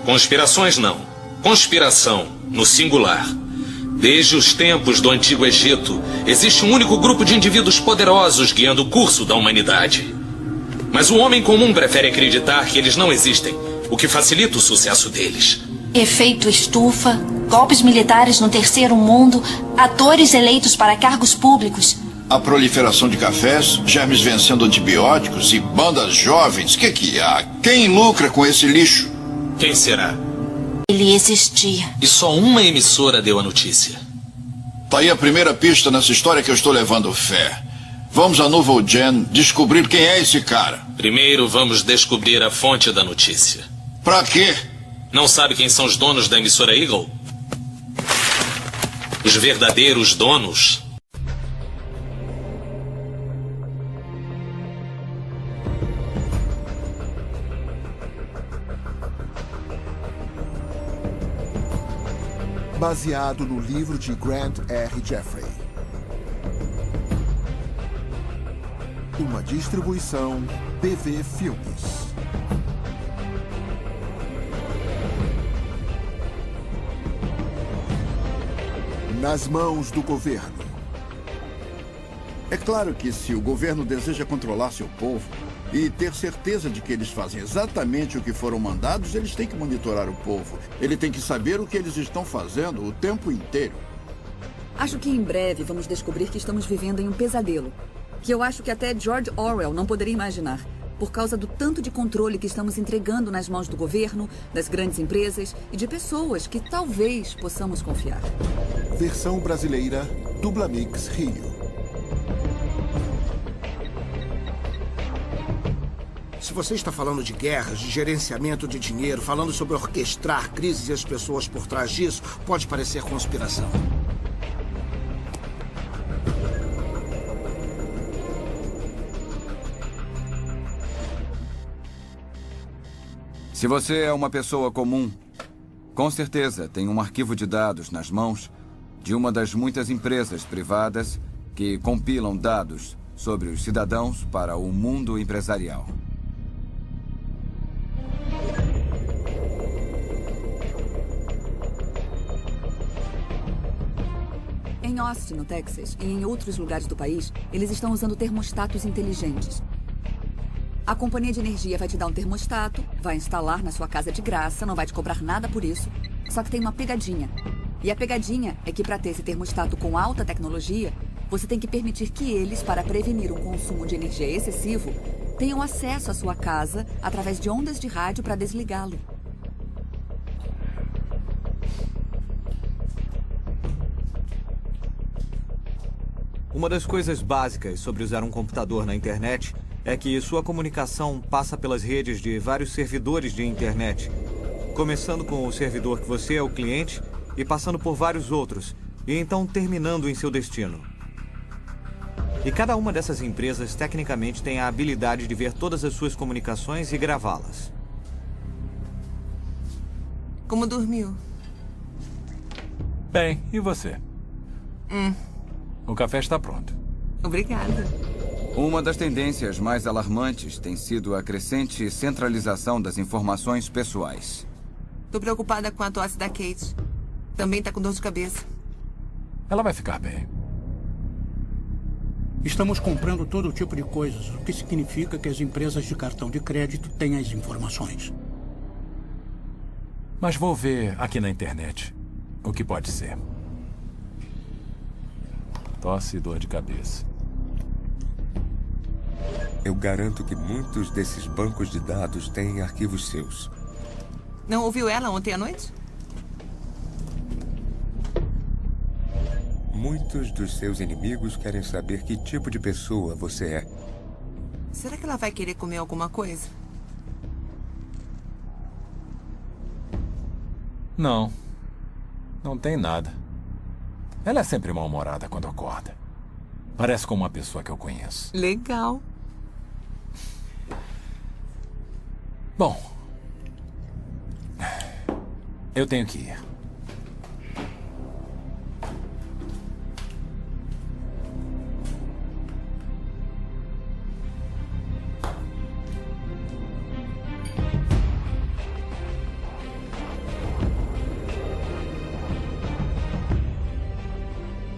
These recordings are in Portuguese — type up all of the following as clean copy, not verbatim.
Conspirações não. Conspiração, no singular. Desde os tempos do Antigo Egito, existe um único grupo de indivíduos poderosos guiando o curso da humanidade. Mas o homem comum prefere acreditar que eles não existem, o que facilita o sucesso deles. Efeito estufa, golpes militares no terceiro mundo, atores eleitos para cargos públicos. A proliferação de cafés, germes vencendo antibióticos e bandas jovens. Que há? Quem lucra com esse lixo? Quem será? Ele existia. E só uma emissora deu a notícia. Tá aí a primeira pista nessa história que eu estou levando fé. Vamos a Nouvelle Gen descobrir quem é esse cara. Primeiro vamos descobrir a fonte da notícia. Pra quê? Não sabe quem são os donos da emissora Eagle? Os verdadeiros donos? Baseado no livro de Grant R. Jeffrey. Uma distribuição BV Filmes. Nas mãos do governo. É claro que se o governo deseja controlar seu povo e ter certeza de que eles fazem exatamente o que foram mandados, eles têm que monitorar o povo. Ele tem que saber o que eles estão fazendo o tempo inteiro. Acho que em breve vamos descobrir que estamos vivendo em um pesadelo. Que eu acho que até George Orwell não poderia imaginar. Por causa do tanto de controle que estamos entregando nas mãos do governo, das grandes empresas e de pessoas que talvez possamos confiar. Versão brasileira, Dublamix Rio. Se você está falando de guerras, de gerenciamento de dinheiro, falando sobre orquestrar crises e as pessoas por trás disso, pode parecer conspiração. Se você é uma pessoa comum, com certeza tem um arquivo de dados nas mãos de uma das muitas empresas privadas que compilam dados sobre os cidadãos para o mundo empresarial. Em Austin, no Texas, e em outros lugares do país, eles estão usando termostatos inteligentes. A companhia de energia vai te dar um termostato, vai instalar na sua casa de graça, não vai te cobrar nada por isso. Só que tem uma pegadinha. E a pegadinha é que para ter esse termostato com alta tecnologia, você tem que permitir que eles, para prevenir um consumo de energia excessivo, tenham acesso à sua casa através de ondas de rádio para desligá-lo. Uma das coisas básicas sobre usar um computador na internet é que sua comunicação passa pelas redes de vários servidores de internet, começando com o servidor que você é o cliente e passando por vários outros, e então terminando em seu destino. E cada uma dessas empresas tecnicamente tem a habilidade de ver todas as suas comunicações e gravá-las. Como dormiu? Bem, e você? O café está pronto. Obrigada. Uma das tendências mais alarmantes tem sido a crescente centralização das informações pessoais. Tô preocupada com a tosse da Kate. Também tá com dor de cabeça. Ela vai ficar bem. Estamos comprando todo tipo de coisas, o que significa que as empresas de cartão de crédito têm as informações. Mas vou ver aqui na internet o que pode ser. Tosse e dor de cabeça. Eu garanto que muitos desses bancos de dados têm arquivos seus. Não ouviu ela ontem à noite? Muitos dos seus inimigos querem saber que tipo de pessoa você é. Será que ela vai querer comer alguma coisa? Não. Não tem nada. Ela é sempre mal-humorada quando acorda. Parece com uma pessoa que eu conheço. Legal. Bom, eu tenho que ir.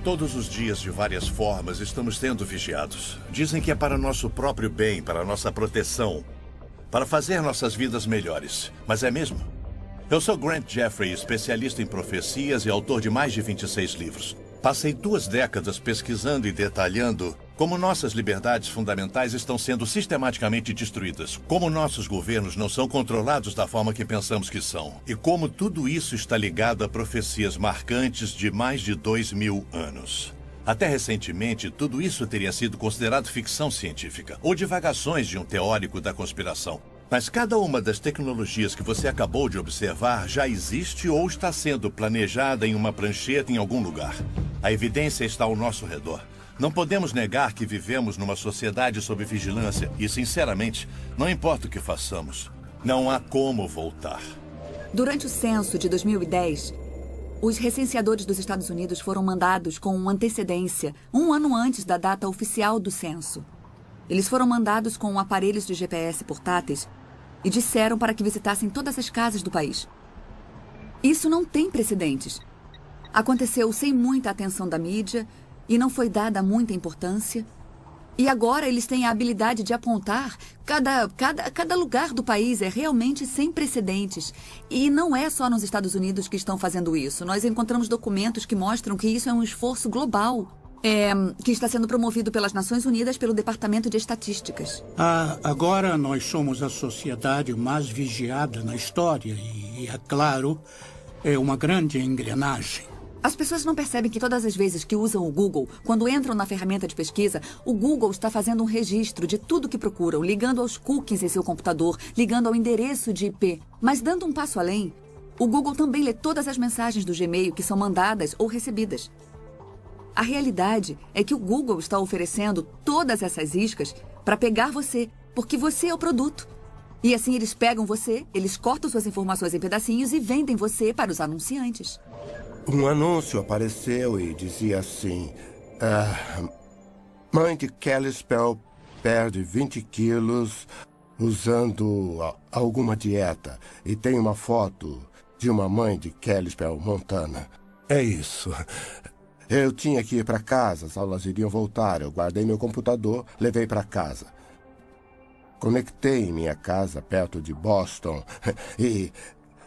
Todos os dias, de várias formas, estamos sendo vigiados. Dizem que é para nosso próprio bem, para nossa proteção, para fazer nossas vidas melhores. Mas é mesmo? Eu sou Grant Jeffrey, especialista em profecias e autor de mais de 26 livros. Passei 2 décadas pesquisando e detalhando como nossas liberdades fundamentais estão sendo sistematicamente destruídas, como nossos governos não são controlados da forma que pensamos que são, e como tudo isso está ligado a profecias marcantes de mais de 2000 anos. Até recentemente, tudo isso teria sido considerado ficção científica, ou divagações de um teórico da conspiração. Mas cada uma das tecnologias que você acabou de observar já existe ou está sendo planejada em uma prancheta em algum lugar. A evidência está ao nosso redor. Não podemos negar que vivemos numa sociedade sob vigilância e, sinceramente, não importa o que façamos, não há como voltar. Durante o censo de 2010, os recenseadores dos Estados Unidos foram mandados com antecedência, 1 ano antes da data oficial do censo. Eles foram mandados com aparelhos de GPS portáteis e disseram para que visitassem todas as casas do país. Isso não tem precedentes. Aconteceu sem muita atenção da mídia e não foi dada muita importância. E agora eles têm a habilidade de apontar cada lugar do país. É realmente sem precedentes. E não é só nos Estados Unidos que estão fazendo isso. Nós encontramos documentos que mostram que isso é um esforço global. Que está sendo promovido pelas Nações Unidas pelo Departamento de Estatísticas. Agora nós somos a sociedade mais vigiada na história e, é claro, é uma grande engrenagem. As pessoas não percebem que todas as vezes que usam o Google, quando entram na ferramenta de pesquisa, o Google está fazendo um registro de tudo que procuram, ligando aos cookies em seu computador, ligando ao endereço de IP. Mas dando um passo além, o Google também lê todas as mensagens do Gmail que são mandadas ou recebidas. A realidade é que o Google está oferecendo todas essas iscas para pegar você, porque você é o produto. E assim eles pegam você, eles cortam suas informações em pedacinhos e vendem você para os anunciantes. Um anúncio apareceu e dizia assim: mãe de Kelly Spell perde 20 quilos usando alguma dieta. E tem uma foto de uma mãe de Kelly Spell, Montana. É isso. Eu tinha que ir para casa, as aulas iriam voltar. Eu guardei meu computador, levei para casa. Conectei em minha casa, perto de Boston, e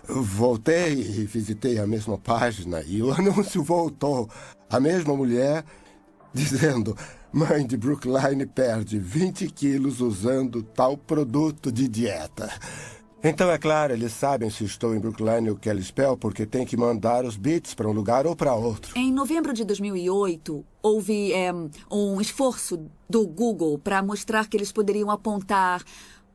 voltei e visitei a mesma página e o anúncio voltou. A mesma mulher dizendo: mãe de Brookline perde 20 quilos usando tal produto de dieta. Então, é claro, eles sabem se estou em Brookline ou Kelly Spell porque tem que mandar os bits para um lugar ou para outro. Em novembro de 2008, houve um esforço do Google para mostrar que eles poderiam apontar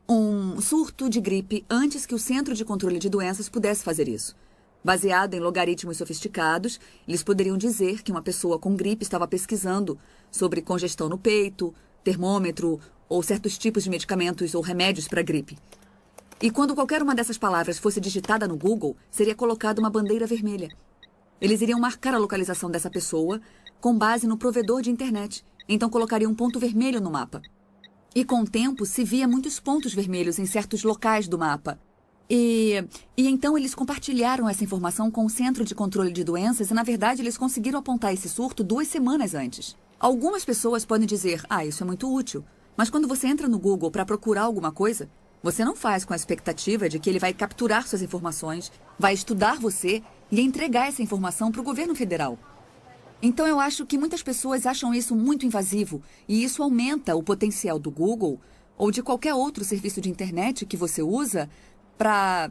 um surto de gripe antes que o Centro de Controle de Doenças pudesse fazer isso. Baseado em logaritmos sofisticados, eles poderiam dizer que uma pessoa com gripe estava pesquisando sobre congestão no peito, termômetro ou certos tipos de medicamentos ou remédios para gripe. E quando qualquer uma dessas palavras fosse digitada no Google, seria colocada uma bandeira vermelha. Eles iriam marcar a localização dessa pessoa com base no provedor de internet. Então colocariam um ponto vermelho no mapa. E com o tempo se via muitos pontos vermelhos em certos locais do mapa. E então eles compartilharam essa informação com o Centro de Controle de Doenças e, na verdade, eles conseguiram apontar esse surto 2 semanas antes. Algumas pessoas podem dizer: isso é muito útil. Mas quando você entra no Google para procurar alguma coisa, você não faz com a expectativa de que ele vai capturar suas informações, vai estudar você e entregar essa informação para o governo federal. Então eu acho que muitas pessoas acham isso muito invasivo e isso aumenta o potencial do Google ou de qualquer outro serviço de internet que você usa para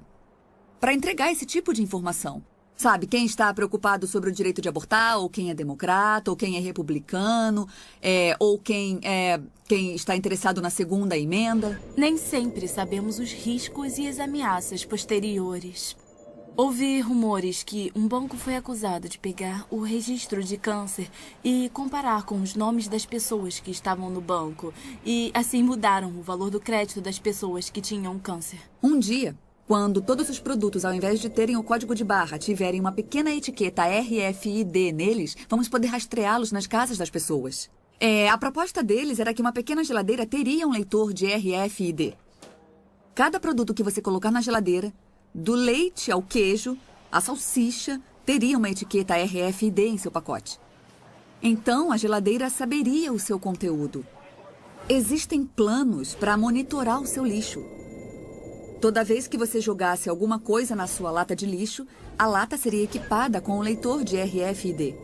entregar esse tipo de informação. Sabe, quem está preocupado sobre o direito de abortar, ou quem é democrata, ou quem é republicano, ou quem está interessado na segunda emenda. Nem sempre sabemos os riscos e as ameaças posteriores. Ouvi rumores que um banco foi acusado de pegar o registro de câncer e comparar com os nomes das pessoas que estavam no banco. E assim mudaram o valor do crédito das pessoas que tinham câncer. Um dia, quando todos os produtos, ao invés de terem o código de barra, tiverem uma pequena etiqueta RFID neles, vamos poder rastreá-los nas casas das pessoas. A proposta deles era que uma pequena geladeira teria um leitor de RFID. Cada produto que você colocar na geladeira, do leite ao queijo, a salsicha, teria uma etiqueta RFID em seu pacote. Então, a geladeira saberia o seu conteúdo. Existem planos para monitorar o seu lixo. Toda vez que você jogasse alguma coisa na sua lata de lixo, a lata seria equipada com um leitor de RFID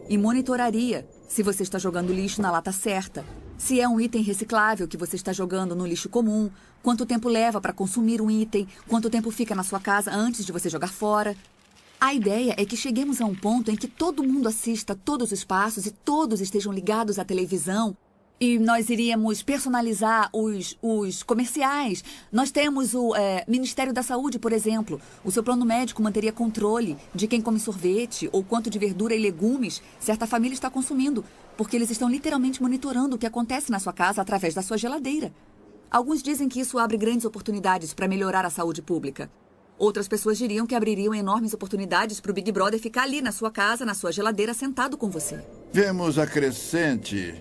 e monitoraria se você está jogando lixo na lata certa, se é um item reciclável que você está jogando no lixo comum, quanto tempo leva para consumir um item, quanto tempo fica na sua casa antes de você jogar fora. A ideia é que cheguemos a um ponto em que todo mundo assista todos os passos e todos estejam ligados à televisão. E nós iríamos personalizar os comerciais. Nós temos o Ministério da Saúde, por exemplo. O seu plano médico manteria controle de quem come sorvete ou quanto de verdura e legumes certa família está consumindo, porque eles estão literalmente monitorando o que acontece na sua casa através da sua geladeira. Alguns dizem que isso abre grandes oportunidades para melhorar a saúde pública. Outras pessoas diriam que abririam enormes oportunidades para o Big Brother ficar ali na sua casa, na sua geladeira, sentado com você. Vemos a crescente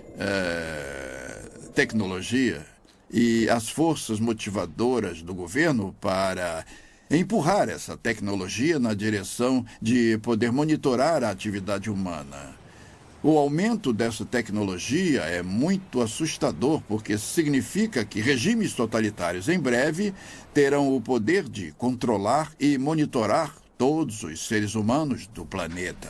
tecnologia e as forças motivadoras do governo para empurrar essa tecnologia na direção de poder monitorar a atividade humana. O aumento dessa tecnologia é muito assustador, porque significa que regimes totalitários em breve terão o poder de controlar e monitorar todos os seres humanos do planeta.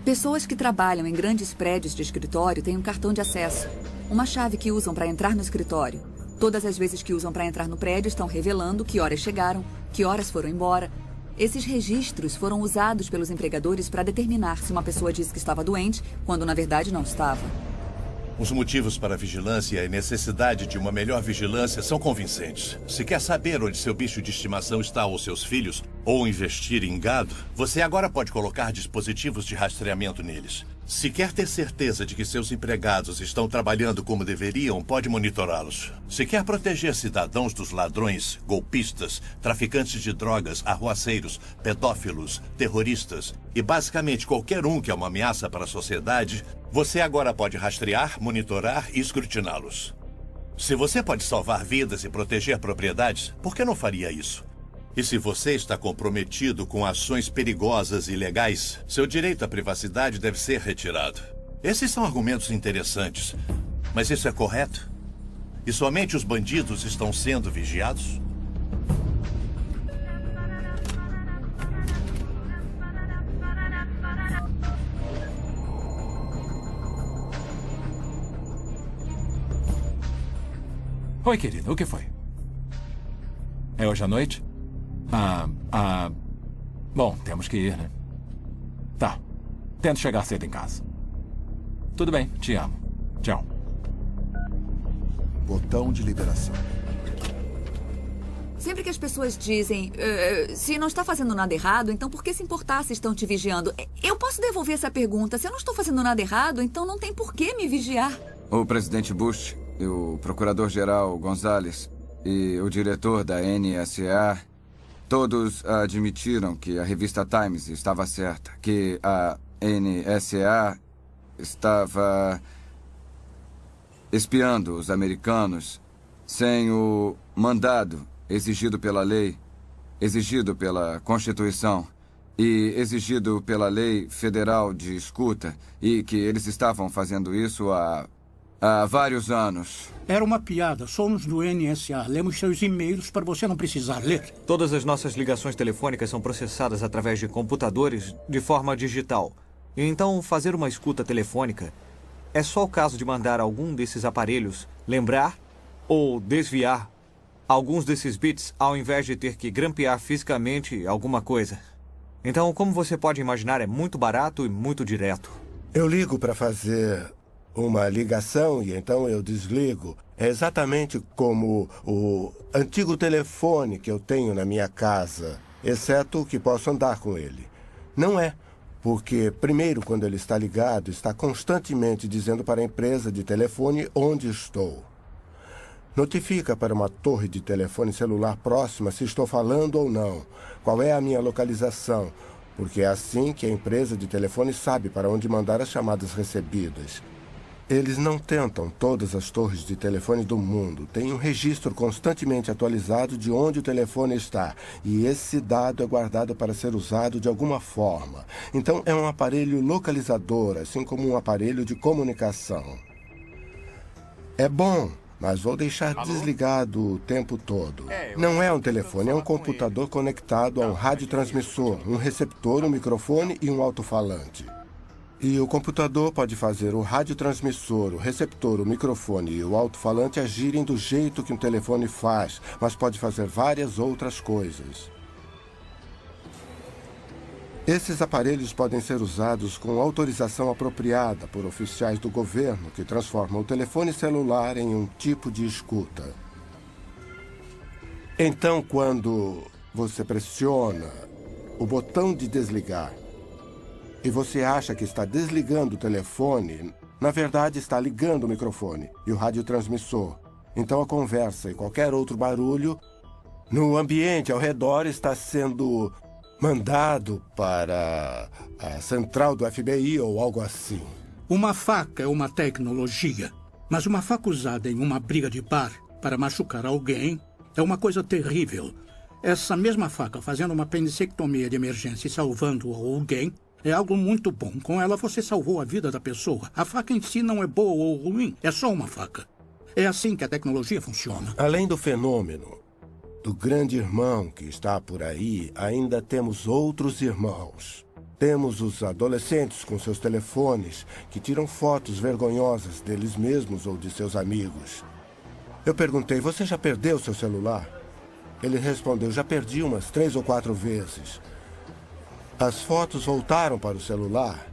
Pessoas que trabalham em grandes prédios de escritório têm um cartão de acesso, uma chave que usam para entrar no escritório. Todas as vezes que usam para entrar no prédio estão revelando que horas chegaram, que horas foram embora. Esses registros foram usados pelos empregadores para determinar se uma pessoa disse que estava doente, quando na verdade não estava. Os motivos para a vigilância e a necessidade de uma melhor vigilância são convincentes. Se quer saber onde seu bicho de estimação está ou seus filhos, ou investir em gado, você agora pode colocar dispositivos de rastreamento neles. Se quer ter certeza de que seus empregados estão trabalhando como deveriam, pode monitorá-los. Se quer proteger cidadãos dos ladrões, golpistas, traficantes de drogas, arruaceiros, pedófilos, terroristas e basicamente qualquer um que é uma ameaça para a sociedade, você agora pode rastrear, monitorar e escrutiná-los. Se você pode salvar vidas e proteger propriedades, por que não faria isso? E se você está comprometido com ações perigosas e ilegais, seu direito à privacidade deve ser retirado. Esses são argumentos interessantes, mas isso é correto? E somente os bandidos estão sendo vigiados? Oi, querido, o que foi? É hoje à noite? Bom, temos que ir, né? Tá. Tento chegar cedo em casa. Tudo bem, te amo. Tchau. Botão de liberação. Sempre que as pessoas dizem, se não está fazendo nada errado, então por que se importar se estão te vigiando? Eu posso devolver essa pergunta. Se eu não estou fazendo nada errado, então não tem por que me vigiar. O presidente Bush, o procurador-geral Gonzales e o diretor da NSA... todos admitiram que a revista Times estava certa, que a NSA estava espiando os americanos sem o mandado exigido pela lei, exigido pela Constituição e exigido pela lei federal de escuta, e que eles estavam fazendo isso há vários anos. Era uma piada. Somos do NSA. Lemos seus e-mails para você não precisar ler. Todas as nossas ligações telefônicas são processadas através de computadores de forma digital. E então, fazer uma escuta telefônica é só o caso de mandar algum desses aparelhos lembrar ou desviar alguns desses bits ao invés de ter que grampear fisicamente alguma coisa. Então, como você pode imaginar, é muito barato e muito direto. Eu ligo para fazer uma ligação e então eu desligo. É exatamente como o antigo telefone que eu tenho na minha casa, exceto que posso andar com ele. Não é, porque primeiro, quando ele está ligado, está constantemente dizendo para a empresa de telefone onde estou. Notifica para uma torre de telefone celular próxima se estou falando ou não, qual é a minha localização, porque é assim que a empresa de telefone sabe para onde mandar as chamadas recebidas. Eles não tentam todas as torres de telefone do mundo. Tem um registro constantemente atualizado de onde o telefone está. E esse dado é guardado para ser usado de alguma forma. Então, é um aparelho localizador, assim como um aparelho de comunicação. É bom, mas vou deixar desligado o tempo todo. Não é um telefone, é um computador conectado a um radiotransmissor, um receptor, um microfone e um alto-falante. E o computador pode fazer o radiotransmissor, o receptor, o microfone e o alto-falante agirem do jeito que um telefone faz, mas pode fazer várias outras coisas. Esses aparelhos podem ser usados com autorização apropriada por oficiais do governo que transformam o telefone celular em um tipo de escuta. Então, quando você pressiona o botão de desligar e você acha que está desligando o telefone, na verdade está ligando o microfone e o radiotransmissor. Então a conversa e qualquer outro barulho no ambiente ao redor está sendo mandado para a central do FBI ou algo assim. Uma faca é uma tecnologia, mas uma faca usada em uma briga de bar para machucar alguém é uma coisa terrível. Essa mesma faca fazendo uma apendicectomia de emergência e salvando alguém é algo muito bom. Com ela você salvou a vida da pessoa. A faca em si não é boa ou ruim, é só uma faca. É assim que a tecnologia funciona. Além do fenômeno do grande irmão que está por aí, ainda temos outros irmãos. Temos os adolescentes com seus telefones que tiram fotos vergonhosas deles mesmos ou de seus amigos. Eu perguntei, você já perdeu seu celular? Ele respondeu, já perdi umas 3 ou 4 vezes. As fotos voltaram para o celular?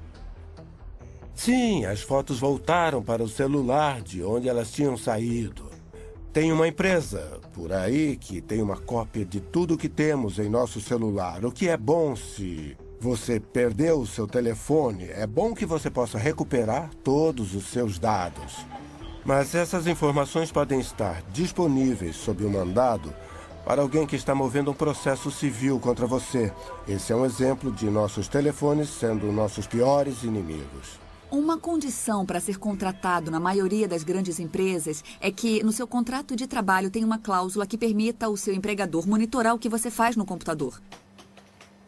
Sim, as fotos voltaram para o celular de onde elas tinham saído. Tem uma empresa por aí que tem uma cópia de tudo que temos em nosso celular. O que é bom se você perdeu o seu telefone, é bom que você possa recuperar todos os seus dados. Mas essas informações podem estar disponíveis sob um mandado para alguém que está movendo um processo civil contra você. Esse é um exemplo de nossos telefones sendo nossos piores inimigos. Uma condição para ser contratado na maioria das grandes empresas é que no seu contrato de trabalho tem uma cláusula que permita ao seu empregador monitorar o que você faz no computador.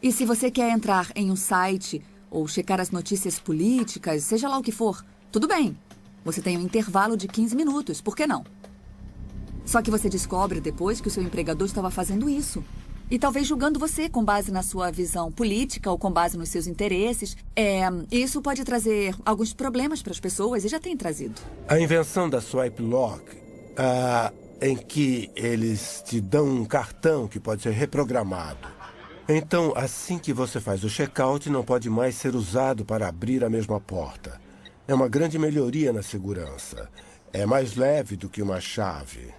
E se você quer entrar em um site ou checar as notícias políticas, seja lá o que for, tudo bem. Você tem um intervalo de 15 minutos, por que não? Só que você descobre depois que o seu empregador estava fazendo isso. E talvez julgando você com base na sua visão política ou com base nos seus interesses. Isso pode trazer alguns problemas para as pessoas e já tem trazido. A invenção da Swipe Lock, em que eles te dão um cartão que pode ser reprogramado. Então, assim que você faz o check-out, não pode mais ser usado para abrir a mesma porta. É uma grande melhoria na segurança. É mais leve do que uma chave.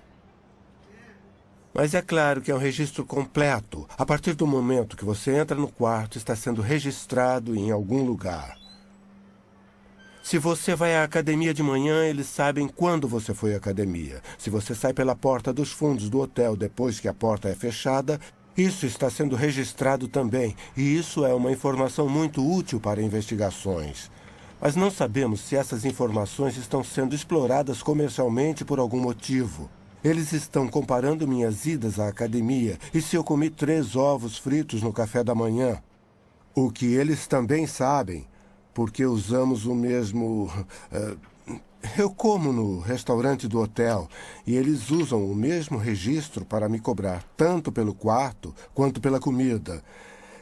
Mas é claro que é um registro completo. A partir do momento que você entra no quarto, está sendo registrado em algum lugar. Se você vai à academia de manhã, eles sabem quando você foi à academia. Se você sai pela porta dos fundos do hotel depois que a porta é fechada, isso está sendo registrado também. E isso é uma informação muito útil para investigações. Mas não sabemos se essas informações estão sendo exploradas comercialmente por algum motivo. Eles estão comparando minhas idas à academia e se eu comi 3 ovos fritos no café da manhã. O que eles também sabem, porque usamos o mesmo... eu como no restaurante do hotel e eles usam o mesmo registro para me cobrar tanto pelo quarto quanto pela comida.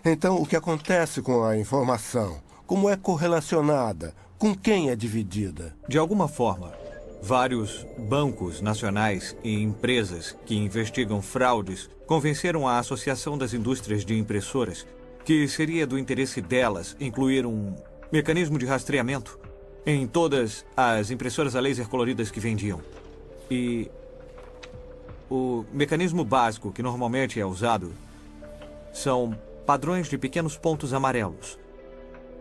Então, o que acontece com a informação? Como é correlacionada? Com quem é dividida? De alguma forma, vários bancos nacionais e empresas que investigam fraudes convenceram a Associação das Indústrias de Impressoras que seria do interesse delas incluir um mecanismo de rastreamento em todas as impressoras a laser coloridas que vendiam. E o mecanismo básico que normalmente é usado são padrões de pequenos pontos amarelos.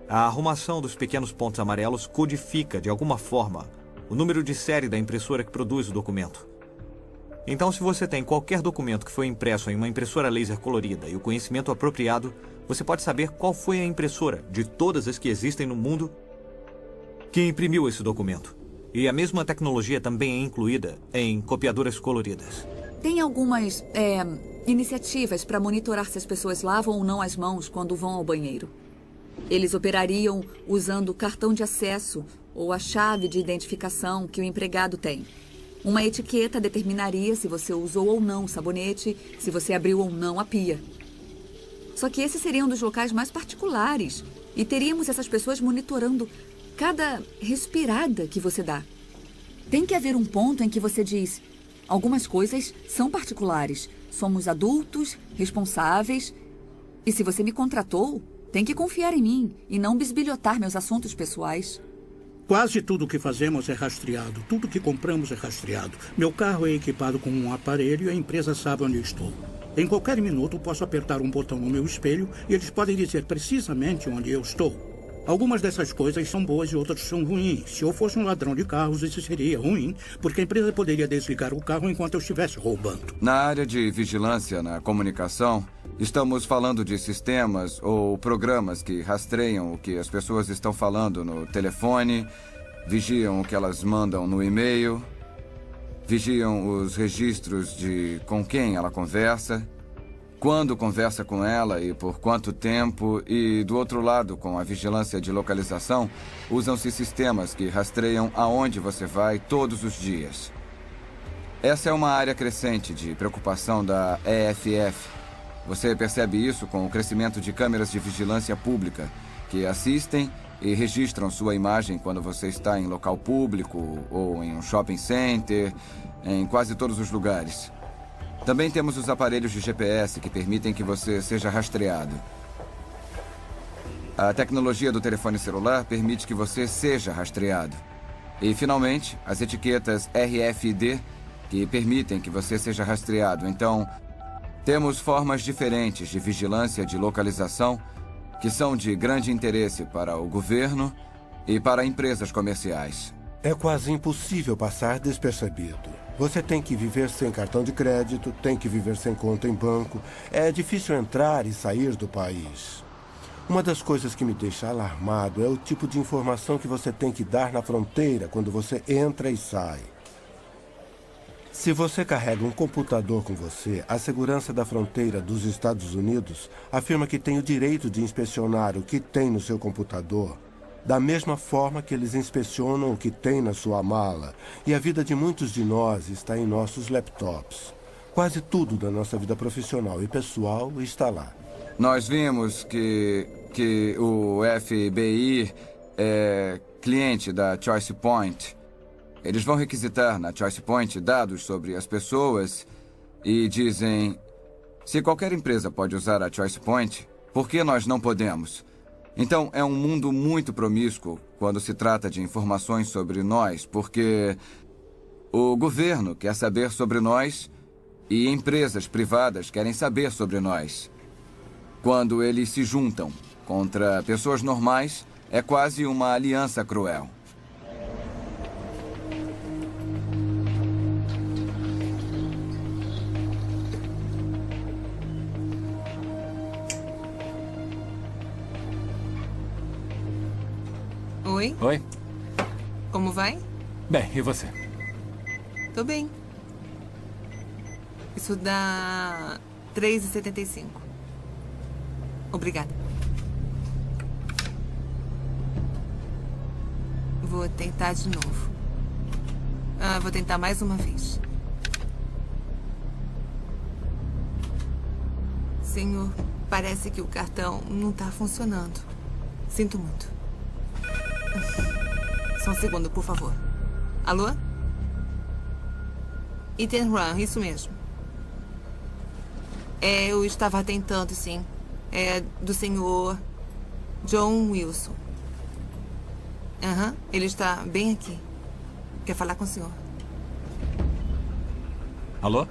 A arrumação dos pequenos pontos amarelos codifica, de alguma forma, o número de série da impressora que produz o documento. Então, se você tem qualquer documento que foi impresso em uma impressora laser colorida e o conhecimento apropriado, você pode saber qual foi a impressora, de todas as que existem no mundo, que imprimiu esse documento. E a mesma tecnologia também é incluída em copiadoras coloridas. Tem algumas iniciativas para monitorar se as pessoas lavam ou não as mãos quando vão ao banheiro. Eles operariam usando o cartão de acesso ou a chave de identificação que o empregado tem. Uma etiqueta determinaria se você usou ou não o sabonete, se você abriu ou não a pia. Só que esse seria um dos locais mais particulares e teríamos essas pessoas monitorando cada respirada que você dá. Tem que haver um ponto em que você diz: algumas coisas são particulares, somos adultos, responsáveis, e se você me contratou, tem que confiar em mim e não bisbilhotar meus assuntos pessoais. Quase tudo que fazemos é rastreado. Tudo que compramos é rastreado. Meu carro é equipado com um aparelho e a empresa sabe onde eu estou. Em qualquer minuto, posso apertar um botão no meu espelho e eles podem dizer precisamente onde eu estou. Algumas dessas coisas são boas e outras são ruins. Se eu fosse um ladrão de carros, isso seria ruim, porque a empresa poderia desligar o carro enquanto eu estivesse roubando. Na área de vigilância na comunicação, estamos falando de sistemas ou programas que rastreiam o que as pessoas estão falando no telefone, vigiam o que elas mandam no e-mail, vigiam os registros de com quem ela conversa, quando conversa com ela e por quanto tempo, e do outro lado, com a vigilância de localização, usam-se sistemas que rastreiam aonde você vai todos os dias. Essa é uma área crescente de preocupação da EFF. Você percebe isso com o crescimento de câmeras de vigilância pública, que assistem e registram sua imagem quando você está em local público ou em um shopping center, em quase todos os lugares. Também temos os aparelhos de GPS que permitem que você seja rastreado. A tecnologia do telefone celular permite que você seja rastreado. E, finalmente, as etiquetas RFID que permitem que você seja rastreado. Então, temos formas diferentes de vigilância de localização que são de grande interesse para o governo e para empresas comerciais. É quase impossível passar despercebido. Você tem que viver sem cartão de crédito, tem que viver sem conta em banco. É difícil entrar e sair do país. Uma das coisas que me deixa alarmado é o tipo de informação que você tem que dar na fronteira quando você entra e sai. Se você carrega um computador com você, a segurança da fronteira dos Estados Unidos afirma que tem o direito de inspecionar o que tem no seu computador, da mesma forma que eles inspecionam o que tem na sua mala. E a vida de muitos de nós está em nossos laptops. Quase tudo da nossa vida profissional e pessoal está lá. Nós vimos que o FBI é cliente da Choice Point. Eles vão requisitar na Choice Point dados sobre as pessoas e dizem: se qualquer empresa pode usar a Choice Point, por que nós não podemos? Então, é um mundo muito promíscuo quando se trata de informações sobre nós, porque o governo quer saber sobre nós e empresas privadas querem saber sobre nós. Quando eles se juntam contra pessoas normais, é quase uma aliança cruel. Oi? Oi? Como vai? Bem, e você? Tô bem. Isso dá R$3,75. Obrigada. Vou tentar de novo. Vou tentar mais uma vez. Senhor, parece que o cartão não tá funcionando. Sinto muito. Só um segundo, por favor. Alô? Ethan Run, isso mesmo. Eu estava tentando, sim. É do senhor John Wilson. Ele está bem aqui. Quer falar com o senhor? Alô?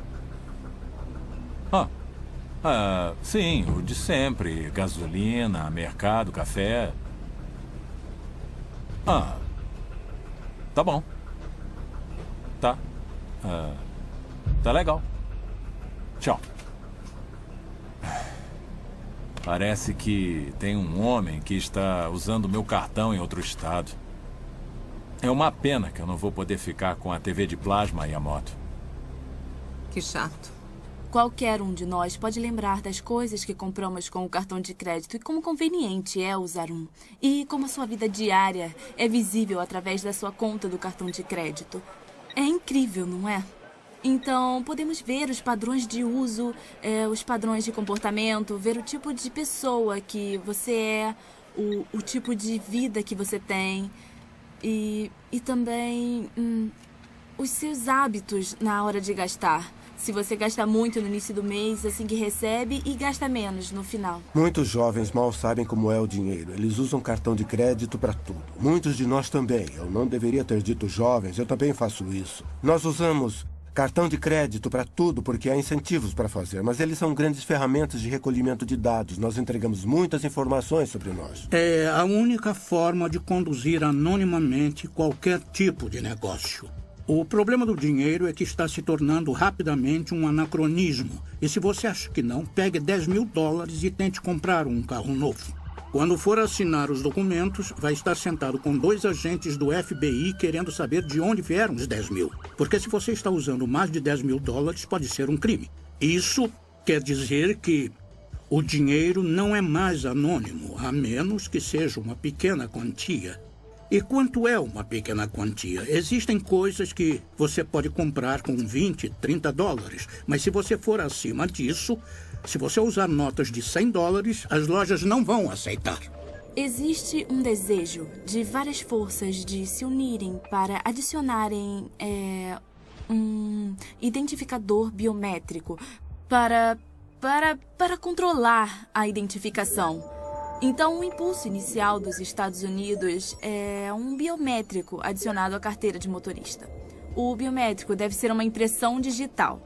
Sim, o de sempre. Gasolina, mercado, café. Tá bom. Tá. Tá legal. Tchau. Parece que tem um homem que está usando meu cartão em outro estado. É uma pena que eu não vou poder ficar com a TV de plasma e a moto. Que chato. Qualquer um de nós pode lembrar das coisas que compramos com o cartão de crédito e como conveniente é usar um. E como a sua vida diária é visível através da sua conta do cartão de crédito. É incrível, não é? Então, podemos ver os padrões de uso, os padrões de comportamento, ver o tipo de pessoa que você é, o tipo de vida que você tem e também os seus hábitos na hora de gastar. Se você gasta muito no início do mês, assim que recebe, e gasta menos no final. Muitos jovens mal sabem como é o dinheiro. Eles usam cartão de crédito para tudo. Muitos de nós também. Eu não deveria ter dito jovens, eu também faço isso. Nós usamos cartão de crédito para tudo porque há incentivos para fazer, mas eles são grandes ferramentas de recolhimento de dados. Nós entregamos muitas informações sobre nós. É a única forma de conduzir anonimamente qualquer tipo de negócio. O problema do dinheiro é que está se tornando rapidamente um anacronismo. E se você acha que não, pegue $10.000 e tente comprar um carro novo. Quando for assinar os documentos, vai estar sentado com 2 agentes do FBI querendo saber de onde vieram os 10 mil. Porque se você está usando mais de $10.000, pode ser um crime. Isso quer dizer que o dinheiro não é mais anônimo, a menos que seja uma pequena quantia. E quanto é uma pequena quantia? Existem coisas que você pode comprar com $20, $30, mas se você for acima disso, se você usar notas de $100, as lojas não vão aceitar. Existe um desejo de várias forças de se unirem para adicionarem um identificador biométrico para controlar a identificação. Então, o impulso inicial dos Estados Unidos é um biométrico adicionado à carteira de motorista. O biométrico deve ser uma impressão digital.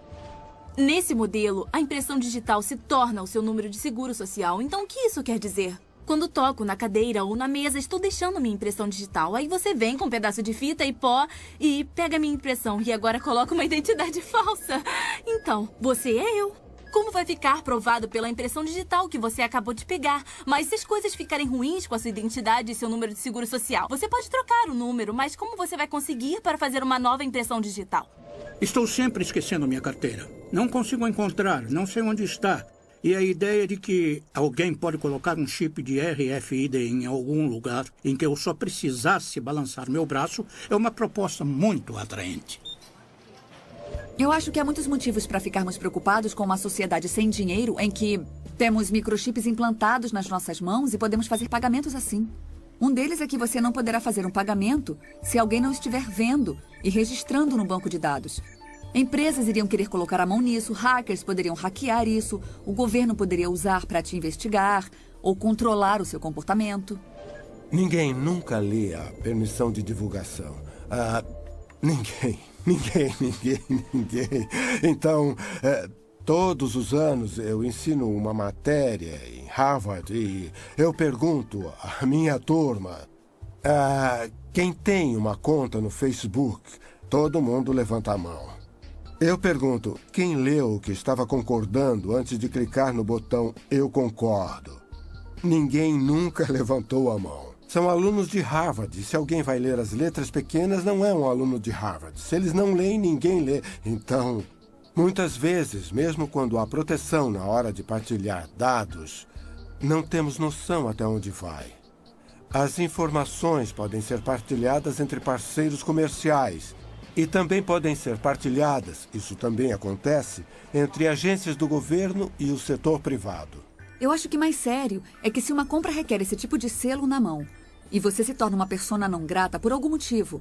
Nesse modelo, a impressão digital se torna o seu número de seguro social. Então, o que isso quer dizer? Quando toco na cadeira ou na mesa, estou deixando minha impressão digital. Aí você vem com um pedaço de fita e pó e pega minha impressão e agora coloca uma identidade falsa. Então, você é eu. Como vai ficar provado pela impressão digital que você acabou de pegar? Mas se as coisas ficarem ruins com a sua identidade e seu número de seguro social, você pode trocar o número, mas como você vai conseguir para fazer uma nova impressão digital? Estou sempre esquecendo minha carteira. Não consigo encontrar, não sei onde está. E a ideia de que alguém pode colocar um chip de RFID em algum lugar em que eu só precisasse balançar meu braço é uma proposta muito atraente. Eu acho que há muitos motivos para ficarmos preocupados com uma sociedade sem dinheiro em que temos microchips implantados nas nossas mãos e podemos fazer pagamentos assim. Um deles é que você não poderá fazer um pagamento se alguém não estiver vendo e registrando no banco de dados. Empresas iriam querer colocar a mão nisso, hackers poderiam hackear isso, o governo poderia usar para te investigar ou controlar o seu comportamento. Ninguém nunca lê a permissão de divulgação. Ninguém. Então, todos os anos eu ensino uma matéria em Harvard e eu pergunto à minha turma, quem tem uma conta no Facebook? Todo mundo levanta a mão. Eu pergunto, quem leu o que estava concordando antes de clicar no botão Eu concordo? Ninguém nunca levantou a mão. São alunos de Harvard. Se alguém vai ler as letras pequenas, não é um aluno de Harvard. Se eles não leem, ninguém lê. Então, muitas vezes, mesmo quando há proteção na hora de partilhar dados, não temos noção até onde vai. As informações podem ser partilhadas entre parceiros comerciais e também podem ser partilhadas, isso também acontece, entre agências do governo e o setor privado. Eu acho que mais sério é que se uma compra requer esse tipo de selo na mão e você se torna uma persona não grata por algum motivo,